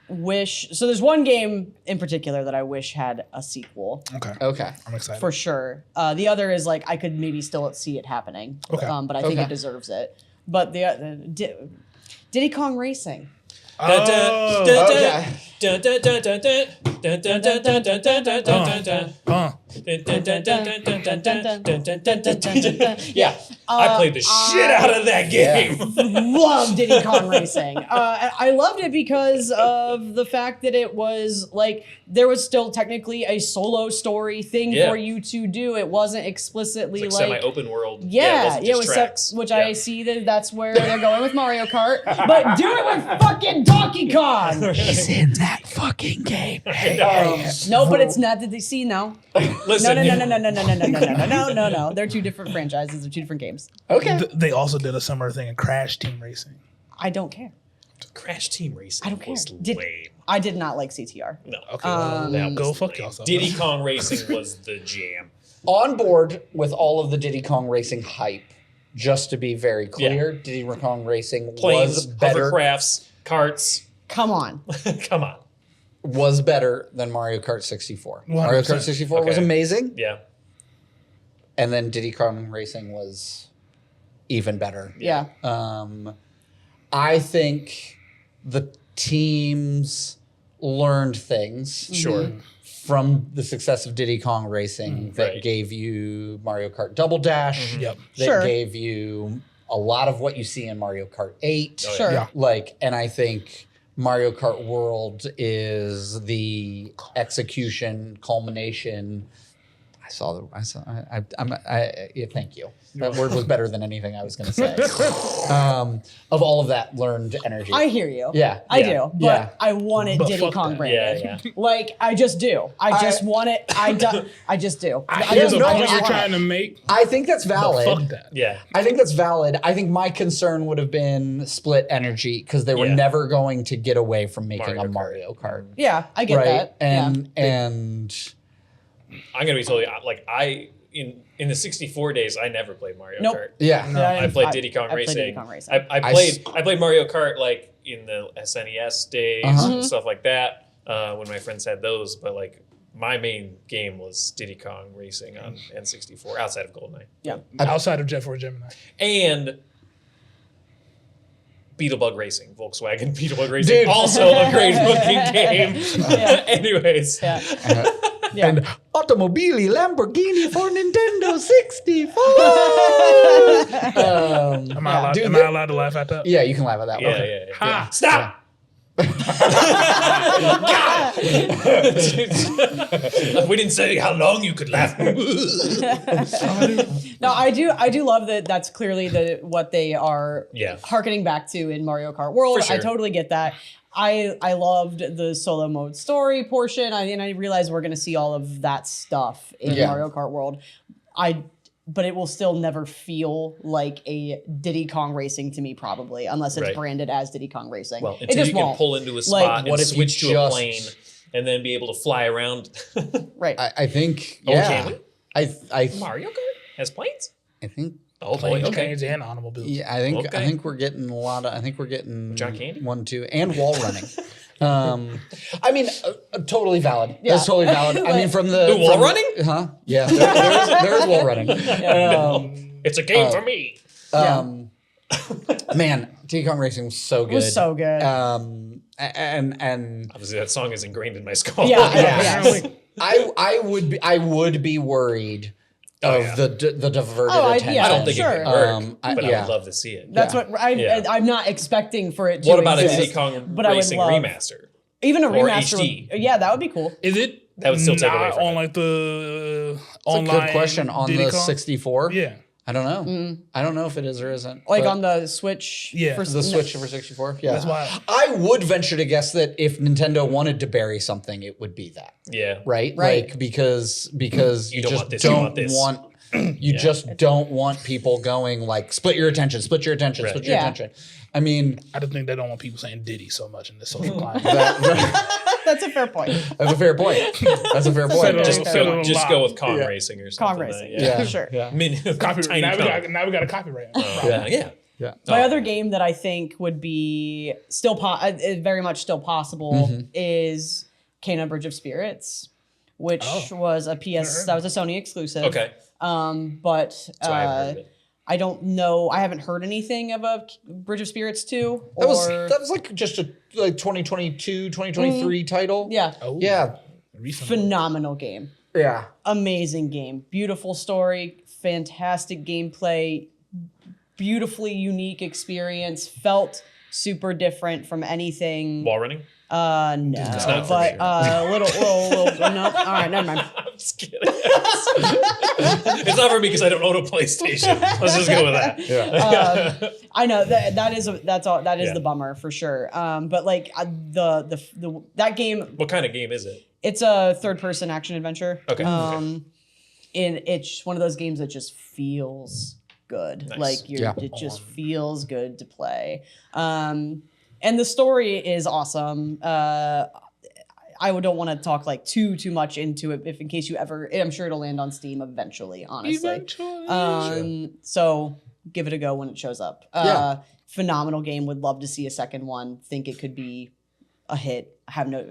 wish. So there's one game in particular that I wish had a sequel. Okay. I'm excited. For sure. The other is like I could maybe still see it happening. Okay. But I think it deserves it. But the Diddy Kong Racing. Oh, Dun, dun, dun, dun, dun. Dun, dun, dun, dun, dun, dun, dun, dun, dun. Yeah, I played the shit out of that game. Love Diddy Kong Racing. I loved it because of the fact that it was like there was still technically a solo story thing for you to do. It wasn't explicitly It's like semi-open world. Yeah, it was tracks. Which I see that's where they're going with Mario Kart. But do it with fucking Donkey Kong. He's in that fucking game. No, but it's not that they see now. Listen, No. They're two different franchises. They're two different games. Okay. They also did a similar thing in Crash Team Racing. I don't care. Crash Team Racing I don't care. was lame. I did not like CTR. No. Okay, well, That go was fuck lame. yourself. Diddy Kong Racing was the jam. On board with all of the Diddy Kong Racing hype. Just to be very clear, Diddy Kong Racing Planes, was better. hovercrafts, carts. Come on. Come on. Was better than Mario Kart 64. Mario 100%. Kart 64 was Okay. amazing, Yeah. and then Diddy Kong Racing was even better. Yeah. I think the teams learned things Sure. from the success of Diddy Kong Racing that Right. gave you Mario Kart Double Dash, Yep. that Sure. gave you a lot of what you see in Mario Kart 8. Oh, yeah. Sure. Yeah. Like, and I think Mario Kart World is the execution culmination. Thank you. That word was better than anything I was going to say. Of all of that learned energy. I hear you. Yeah. I Yeah. do. But Yeah. I want it But Diddy fuck Kong that. branded. Yeah, yeah. Like, I just do. I just want it. I just do. Here's the no, point I you're want trying to make. I think that's But valid. fuck that. Yeah. I think that's valid. I think my concern would have been split energy because they were Yeah. never going to get away from making Mario a Kart. Mario Kart. Yeah, I get Right? that. And I'm gonna be totally like in the 64 days I never played Mario Nope. Kart. yeah. Yeah. I played Diddy Kong I played Racing. Diddy Kong Racing. I played Mario Kart like in the SNES days Uh-huh. and stuff like that when my friends had those. But like my main game was Diddy Kong Racing on N64 outside of GoldenEye Yeah. Outside of Jet 4 Gemini. and Beetlebug Racing, Volkswagen Beetlebug Racing, Dude. also a great looking game. Yeah. Anyways, Yeah. Yeah. And Automobili Lamborghini for Nintendo 64. Am I allowed to laugh at that? Yeah, you can laugh at that. yeah, one. yeah. Ha! Stop. We didn't say how long you could laugh. No, I do love that. That's clearly what they are Yeah. harkening back to in Mario Kart World. For sure. I totally get that. I loved the solo mode story portion. And I realize we're going to see all of that stuff in Yeah. Mario Kart World. But it will still never feel like a Diddy Kong Racing to me, probably, unless it's Right. branded as Diddy Kong Racing. Well, it until just you can won't. pull into a spot Like, and what if you switch to a just- plane and then be able to fly around. Right. I think. Oh, Yeah. can we? I Mario Kart has planes? think. Oh boy, Planes, okay. trains, and automobiles. Yeah, I Okay. think we're getting a lot of. I think we're getting John Candy? 1, 2, and wall running. I mean, totally valid. Yeah. That's totally valid. I mean, from the wall from- running? Huh? Yeah, there's wall running. It's a game for me. Man, Diddy Kong Racing was so good. It was so good. And Obviously, that song is ingrained in my skull. Yeah, yeah. yes. I would be worried of the diverted Oh, attention. I don't think Sure. it could work, but I yeah. would love to see it. That's Yeah. what Yeah. I'm not expecting for it to What about a exist. Diddy Kong but I would Racing love- remaster? Even a or remaster. HD? Yeah, that would be cool. Is it That would still take away not from on it. like the That's online? a good question on Diddy the Kong? 64. Yeah. I don't know. I don't know if it is or isn't. Like but on the Switch. Yeah. for the Switch for 64. Yeah, That's why. I would venture to guess that if Nintendo wanted to bury something, it would be that. Yeah. Right? Right. Like because you don't just want this, you don't want this. want you just don't want people going like split your attention, split your attention, split your Yeah. attention. I mean, I just think they don't want people saying Diddy so much in this social climate. That's a fair point. that's a fair point. That's a fair point. Settle- Just settle go, a just lot. go with Kong Yeah. Racing or Kong something. Racing. Yeah. Sure. Yeah. Tiny Now we got a copyright. Yeah. Yeah. My Oh. other game that I think would be still very much still possible is Kena Bridge of Spirits, which was a PS that was a Sony exclusive. Okay. But So I haven't heard of it. I don't know. I haven't heard anything of a Bridge of Spirits 2. That was like just a 2022, 2023 title. Yeah. Oh, Yeah. recently. Phenomenal game. Yeah. Amazing game. Beautiful story. Fantastic gameplay. Beautifully unique experience. Felt super different from anything. Wall running? No, not for but me. little, no. All right, never mind. I'm just kidding. It's not for me because I don't own a PlayStation. Let's just go with that. Yeah. I know that is Yeah. the bummer for sure. But like the that game, What kind of game is it? it's a third-person action adventure. Okay. And it's one of those games that just feels good. Nice. Like Yeah. it just feels good to play. And the story is awesome. I don't want to talk like too much into it, if in case you ever. I'm sure it'll land on Steam eventually. Honestly, so give it a go when it shows up. Yeah. Phenomenal game. Would love to see a second one. Think it could be a hit.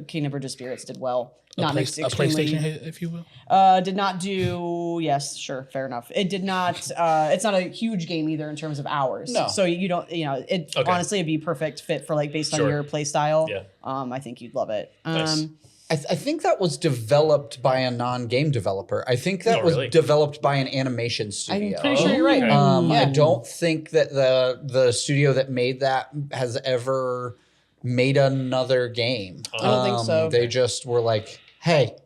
Kingdom Bridge of Spirits did well. A PlayStation hit, if you will. Did not do. Yes, sure, fair enough. It did not. It's not a huge game either in terms of hours. No. So you don't. It Okay. honestly it'd be perfect fit for like based on Sure. your play style. Yeah. I think you'd love it. Nice. I think that was developed by a non-game developer. I think that Oh, was really? developed by an animation I'm studio. pretty sure you're right. Okay. I don't think that the studio that made that has ever made another game. I don't think so. They just were like, hey,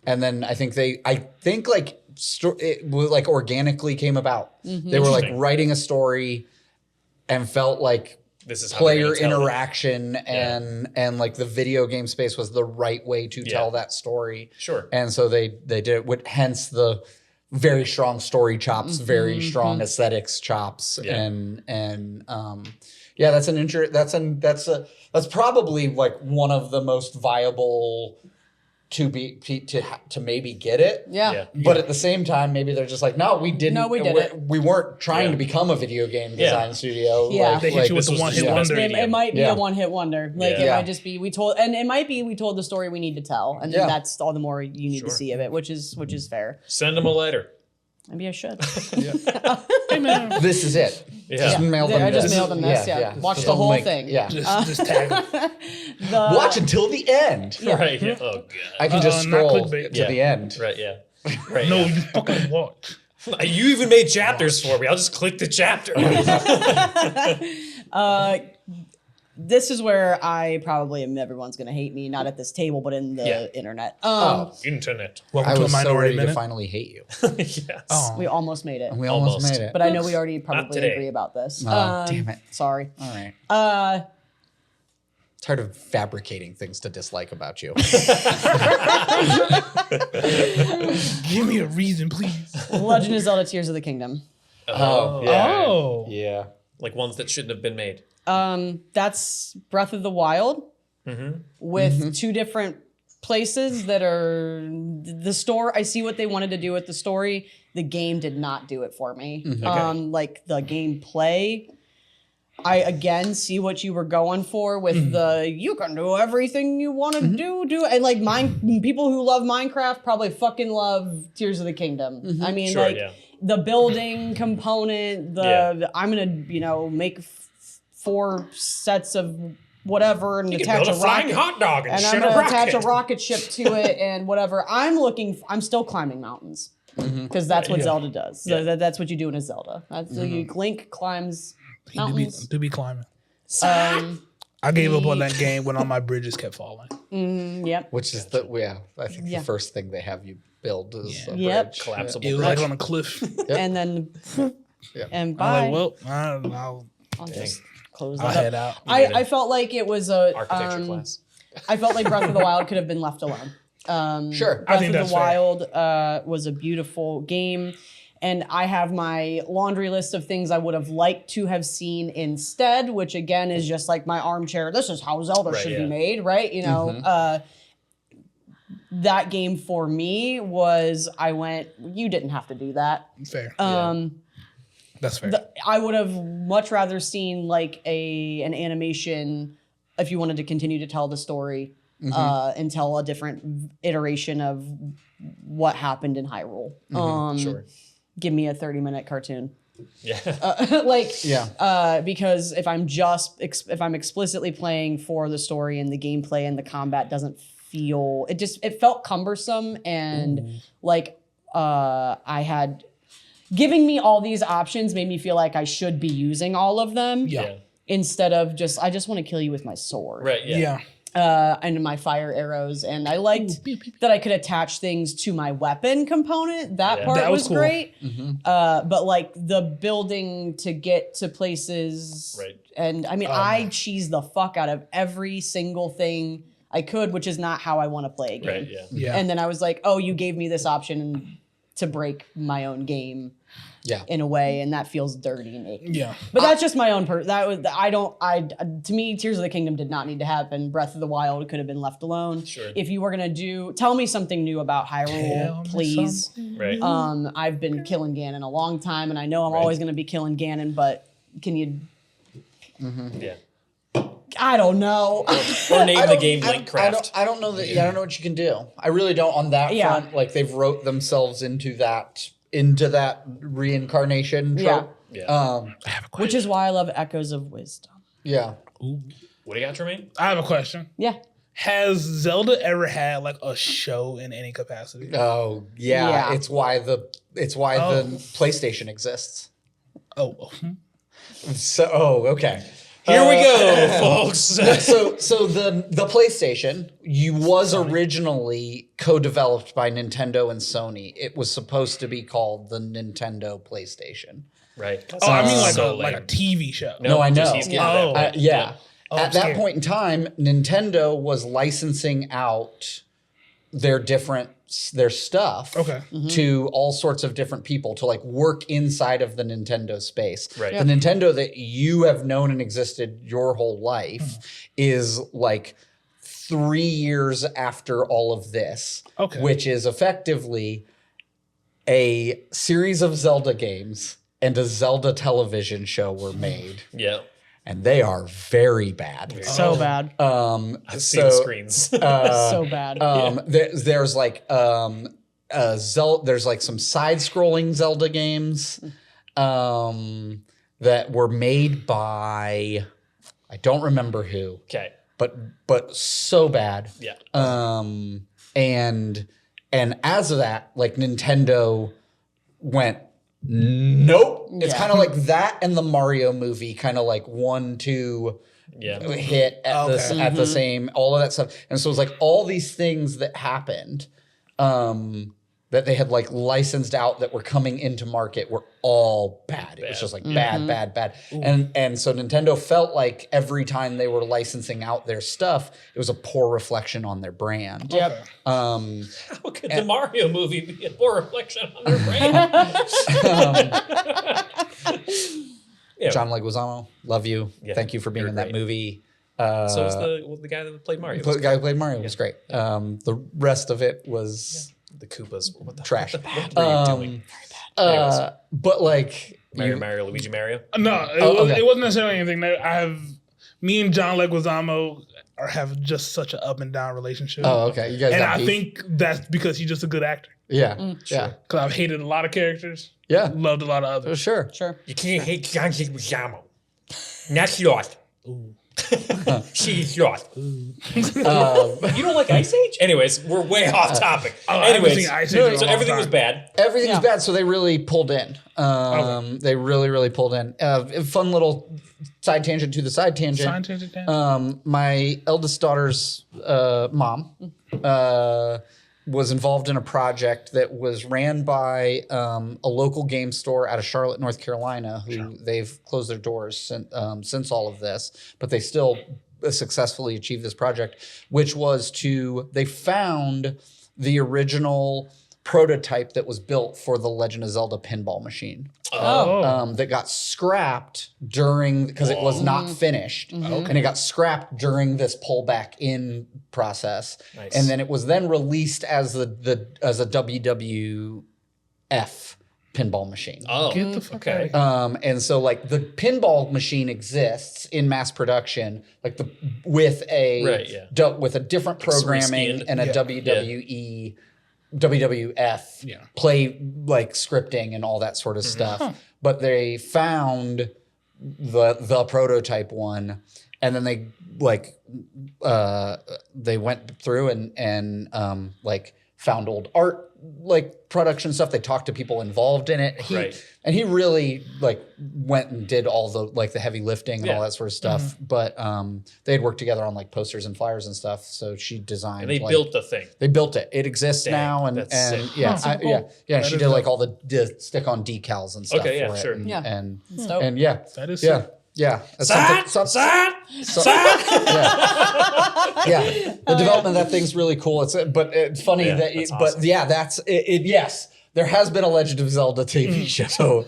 and then I think like it like organically came about. Mm-hmm. They were like Interesting. writing a story and felt like This is how they're player gonna tell it. interaction and like the video game space was the right way to tell that story. Sure. And so they did it with hence the very strong story chops, very strong aesthetics chops, Yeah. and yeah, that's probably like one of the most viable to maybe get it. Yeah. Yeah. But at the same time, maybe they're just like, no, we didn't. No, we didn't. We weren't trying Yeah. to become a video game Yeah. design studio. Yeah. Like, They hit you with this the was one just hit the best wonder. medium. It might be Yeah. a one-hit wonder. Like Yeah. it might just be we told the story we need to tell, and Yeah. that's all the more you need Sure. to see of it, which is fair. Send them a letter. Maybe I should. Hey man, this is it. Yeah. Just mail them I just this. mailed them this. Yeah. Watch Just the a whole link. thing. Yeah. just tag 'em. Watch until the end. Right. Yeah. Oh god. I can just not scroll clickbait. to Yeah. the end. Right. Yeah. Right. No, yeah. you fucking watch. You even made chapters for me. I'll just click the chapter. This is where I probably am. Everyone's gonna hate me, not at this table, but in the Yeah. internet. Internet. Welcome I to a was so minority ready to minute. finally hate you. Yes. Oh. We almost made it, We almost Almost. made it. but I know we already probably today. agree about this. Oh, damn it. Sorry. All right. Tired of fabricating things to dislike about you. Give me a reason, please. Legend of Zelda: Tears of the Kingdom. Oh, yeah. Oh, Yeah. Like ones that shouldn't have been made. That's Breath of the Wild with two different places that are the store. I see what they wanted to do with the story. The game did not do it for me. Like the gameplay, I again see what you were going for with the you can do everything you want to do and like people who love Minecraft probably fucking love Tears of the Kingdom. I mean, Sure, like yeah. the building component, I'm gonna make 4 sets of whatever and You can attach build a a flying rocket. hot dog and, And I'm shoot gonna a rocket. attach a rocket ship to it and whatever. I'm still climbing mountains because that's what Yeah. Zelda does. So Yeah. that's what you do in a Zelda. That's Link climbs mountains. to be climbing. Um, I gave up on that game when all my bridges kept falling. yep. Which is I think the first thing they have you build is a Yep. bridge. Collapsible It was bridge. like on a cliff. And then Yep. and I'm bye. like, well, I'll I'll just close I'll that head up. out. I felt like it was a Architecture class. I felt like Breath of the Wild could have been left alone. Sure. I Breath think of that's the fair. Wild was a beautiful game, and I have my laundry list of things I would have liked to have seen instead, which again is just like my armchair. This is how Zelda Right, should yeah. be made, right? You know, that game for me was you didn't have to do that. Fair. That's fair. I would have much rather seen like an animation if you wanted to continue to tell the story and tell a different iteration of what happened in Hyrule. Sure. Give me a 30-minute cartoon. Yeah. Because if I'm explicitly playing for the story and the gameplay and the combat doesn't feel, it felt cumbersome and I had giving me all these options made me feel like I should be using all of them. Yeah. Instead of I just want to kill you with my sword. Right. Yeah. And my fire arrows. And I liked that I could attach things to my weapon component. That part was cool. Great. But like the building to get to places. Right. And I mean, I cheesed the fuck out of every single thing I could, which is not how I want to play a game. Right. Yeah. And then I was like, oh, you gave me this option to break my own game. In a way, and that feels dirty and icky. Yeah, but that's just my own to me, Tears of the Kingdom did not need to happen. Breath of the Wild could have been left alone. Sure. If you were gonna tell me something new about Hyrule, please. Right. I've been killing Ganon a long time, and I know I'm always gonna be killing Ganon, but can you? Yeah. I don't know. Or name the game Linkcraft. I don't know that. I don't know what you can do. I really don't on that front. Like they've wrote themselves into that reincarnation trope. Yeah. Which is why I love Echoes of Wisdom. Yeah. Ooh. What do you got, Tremayne? I have a question. Yeah. Has Zelda ever had like a show in any capacity? Oh yeah. It's why the PlayStation exists. Okay. Here we go, folks. So the PlayStation was originally co-developed by Nintendo and Sony. It was supposed to be called the Nintendo PlayStation. Right. I mean like a TV show. No, I know. Yeah. At that point in time, Nintendo was licensing out their stuff to all sorts of different people to like work inside of the Nintendo space. Right. The Nintendo that you have known and existed your whole life is like 3 years after all of this, which is effectively a series of Zelda games and a Zelda television show were made. Yeah. And they are very bad. So bad. I've seen screens. So bad. There's like there's like some side-scrolling Zelda games that were made by I don't remember who. Okay. But so bad. Yeah. And as of that, like Nintendo went, nope. It's kind of like that and the Mario movie, kind of like 1-2 hit at the same, all of that stuff. And so it was like all these things that happened that they had like licensed out that were coming into market were all bad. It was just like bad. And so Nintendo felt like every time they were licensing out their stuff, it was a poor reflection on their brand. Yep. How could the Mario movie be a poor reflection on their brand? John Leguizamo, love you. Yeah, thank you for being in that movie. So was the guy that played Mario. The guy who played Mario was great. The rest of it was... The Koopas, what the trash. What were you doing? Very bad. But like Mario, Luigi, Mario. No, it wasn't necessarily anything. Me and John Leguizamo have just such an up and down relationship. Oh, okay. You guys, and I think that's because he's just a good actor. Yeah, yeah. Because I've hated a lot of characters. Yeah, loved a lot of others. Sure. You can't hate John Leguizamo. That's lost. She's lost. You don't like Ice Age? Anyways, we're way off topic. Anyways, so everything was bad. Everything was bad, so they really pulled in. They really pulled in. Fun little side tangent to the side tangent. My eldest daughter's mom was involved in a project that was ran by a local game store out of Charlotte, North Carolina, who they've closed their doors since all of this, but they still successfully achieved this project, which was they found the original prototype that was built for the Legend of Zelda pinball machine. That got scrapped because it was not finished, and it got scrapped during this pullback in process. Nice. And then it was then released as a WWF pinball machine. Oh, get the fuck out. And so like the pinball machine exists in mass production, like with a different programming and a WWE WWF play like scripting and all that sort of stuff. But they found the prototype one, and then they went through and like found old art like production stuff. They talked to people involved in it. And he really like went and did all the like the heavy lifting and all that sort of stuff. But they had worked together on like posters and flyers and stuff. So she designed. And they built the thing. They built it. It exists now, and sick. yeah. She did like all the stick-on decals and stuff. Okay, yeah, for it. sure. And, Yeah. and dope. That is yeah. Yeah. That's yeah. The development of that thing's really cool. It's funny that that's but awesome. yeah, that's it. Yes, there has been a Legend of Zelda TV show.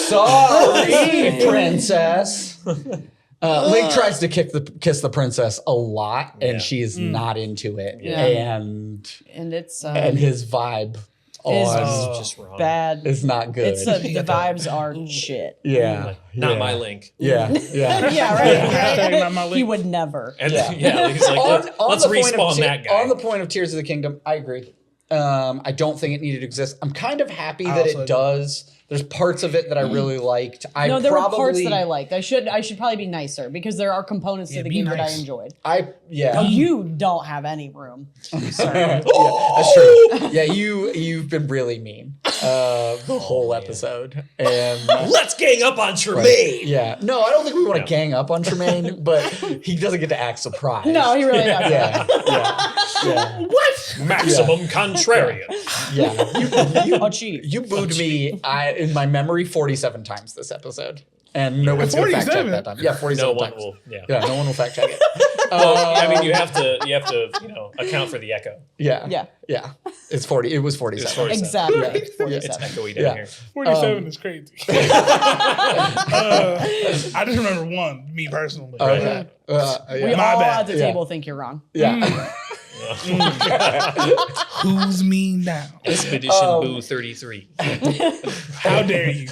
Sorry, princess. Link tries to kiss the princess a lot, and she's not into it. Yeah. And it's and his vibe is just wrong. bad. is not good. It's the vibes are shit. yeah. Not my Link. Yeah. Yeah. Yeah, right. Hashtag not my He link. would never. And he's like, let's the point of respawn that guy. On the point of Tears of the Kingdom, I agree. I don't think it needed to exist. I'm kind of happy that also it does. There's parts of it that I really liked. No, there were parts that I liked. I should probably be nicer because there are components to the be game that I nice. enjoyed. Yeah. You don't have any room. Sorry. Yeah, that's true. Yeah, you've been really mean the whole episode. And Let's gang up on Tremayne. yeah, no, I don't think we want to gang up on Tremayne, but he doesn't get to act surprised. No, he really doesn't. Yeah. What? Maximum contrarian. Yeah. Oh, cheat. You booed me in my memory 47 times this episode. And no one's going to fact check 47? that time. Yeah, 47 No one times. will. Yeah. Yeah, no one will fact check it. Well, I mean, you have to account for the echo. Yeah. It's 40. It was 47. It's 47. Exactly. Yeah. It's 47. echoey down Yeah. here. 47 is crazy. I just remember one, me personally. Okay. We Yeah. My all bad. at the table think you're wrong. Yeah. Who's me now? Expedition Boo 33. How dare you?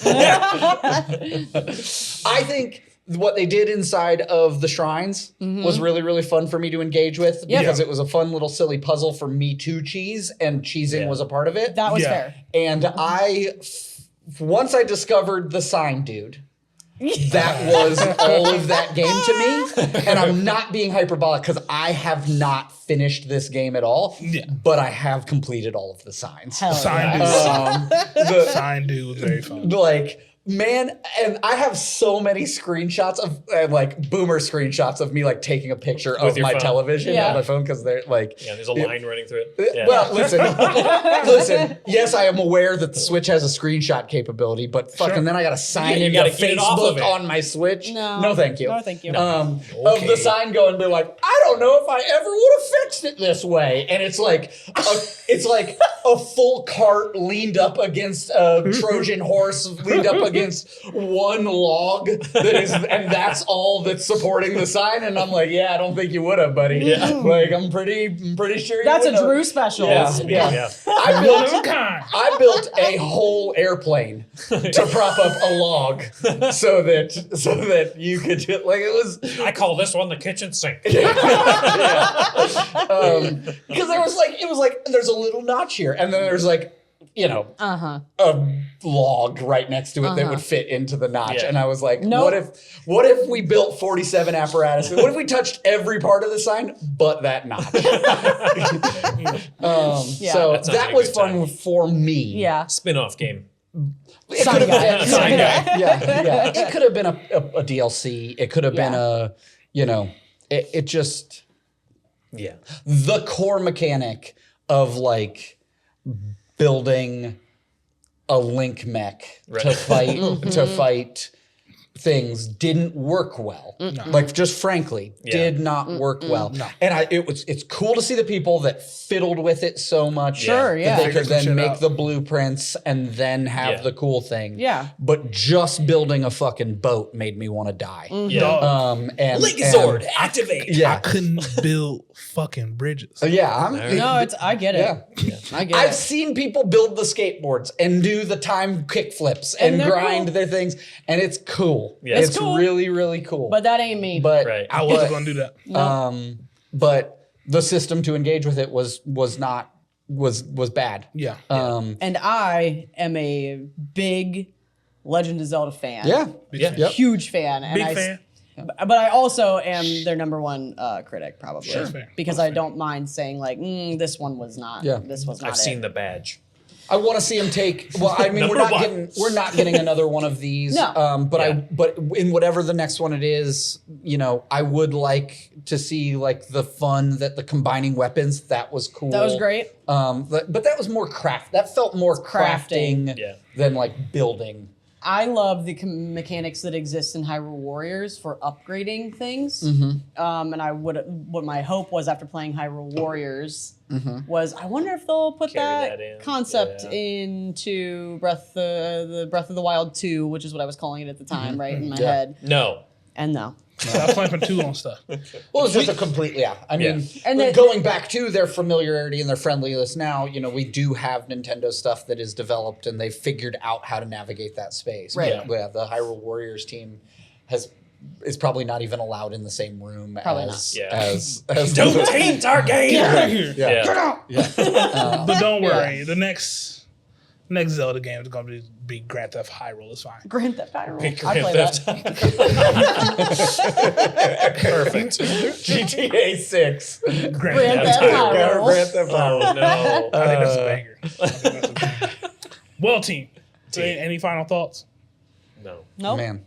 I think what they did inside of the shrines was really, really fun for me to engage with because it was a fun little silly puzzle for me to cheese, and cheesing was a part of it. That was Yeah. fair. And once I discovered the sign dude, that was all of that game to me. And I'm not being hyperbolic because I have not finished this game at all, but I have completed all of the signs. Hell Sign yeah. dude. Sign dude was very fun. Like, man, and I have so many screenshots of like boomer screenshots of me like taking a picture of your my phone. television Yeah. on my phone because they're like, Yeah, there's a line running through it. Yeah. well, listen. Yes, I am aware that the Switch has a screenshot capability, but fucking then I got to sign you into gotta get it off of Facebook it. on my Switch. No. Thank you. No, thank you. Of the sign going, be like, I don't know if I ever would have fixed it this way, and it's like a full cart leaned up against a Trojan horse, leaned up against one log and that's all that's supporting the sign, and I'm like, yeah, I don't think you would have, buddy. Yeah. Like I'm pretty sure. That's you a would've. Drew special. Yeah. Yeah. I One of a kind. built a whole airplane to prop up a log so that you could do, like it was I call this one the kitchen sink. because it was like there's a little notch here, and then there's like a log right next to it that would fit into the notch. Yeah. And I was like, Nope. what if we built 47 apparatus? What if we touched every part of the sign but that notch? So That sounds that like a was good fun time. for me. Yeah. Spin-off game. It Sign could guy. have been, Sign guy. yeah. It could have been a DLC. It could have been it just Yeah. the core mechanic of like building a Link mech to fight things didn't work well. Like just frankly, did not work well. And it's cool to see the people that fiddled with it so much Sure, yeah. that they could Figured some then shit make out. the blueprints and then have Yeah. the cool thing. Yeah. But just building a fucking boat made me want to die. Yeah. And Linkazord, activate. Yeah. Couldn't build fucking bridges. Yeah, No, I get it. Yeah. I get I've it. seen people build the skateboards and do the time kick flips and they're grind cool. their things, and it's cool. Yeah. It's It's cool. really, really cool. But that ain't me. but Right. I wasn't gonna do that. but the system to engage with it was not was bad. Yeah. And I am a big Legend of Zelda fan. Yeah. Yeah. Yep. Huge fan. And Big fan. But I also am their number one critic, probably. Sure. Fair. Because That's I don't mind saying, like, this one was not. Yeah. This was not I've seen the badge. I want to see him take. Well, I mean, we're not getting another one of these. No. But in whatever the next one it is, I would like to see like the fun that the combining weapons. That was cool. That was great. But that was more craft. That felt more crafting than like building. I love the mechanics that exist in Hyrule Warriors for upgrading things. And what my hope was after playing Hyrule Warriors was I wonder if they'll put Carry that that in. concept into the Breath of the Wild 2, which is what I was calling it at the time, right in my head. No. And no. Stop clamping 2 on stuff. Well, it's just a complete I mean, And but going back to their familiarity and their friendliness now, we do have Nintendo stuff that is developed and they've figured out how to navigate that space. Right. Yeah, the Hyrule Warriors team is probably not even allowed in the same room as Don't taint our game. Get out of here. Yeah. Get out. Yeah. But don't worry. The next Zelda game is going to be Grand Theft Hyrule. It's fine. Grand Theft Hyrule. I Grand play Theft. Perfect. GTA 6. Grand Grand Theft Theft Hyrule. Hyrule. Grand Theft Auto. Oh no. I think that's a banger. Well, team. Any final thoughts? No. Nope. Man,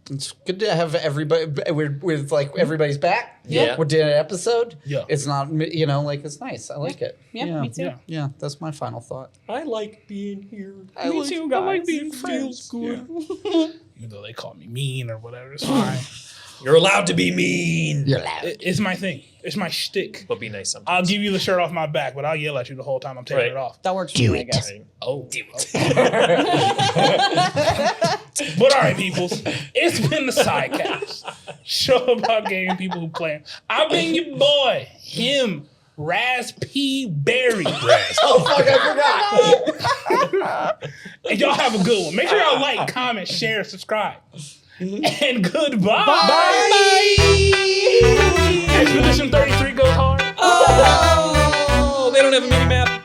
it's good to have everybody. We're like everybody's back. Yeah. We did an episode. Yeah. It's not it's nice. I like it. Yeah, me too. Yeah. Yeah, that's my final thought. I like being here. Me too, guys. I like being Feels friends. good. Even though they call me mean or whatever, it's fine. You're allowed to be mean. You're loud. It's my thing. It's my shtick. But be nice sometimes. I'll give you the shirt off my back, but I'll yell at you the whole time I'm taking Right. it off. That works for me, I guess. Oh. But all right, peoples. It's been the SydeQuest. Show about gaming people who play. I've been your boy, him, Raz P. Berry. Oh fuck! I forgot. And y'all have a good one. Make sure y'all like, comment, share, subscribe. And goodbye. Bye. Expedition 33 goes hard. Oh, they don't have a mini map.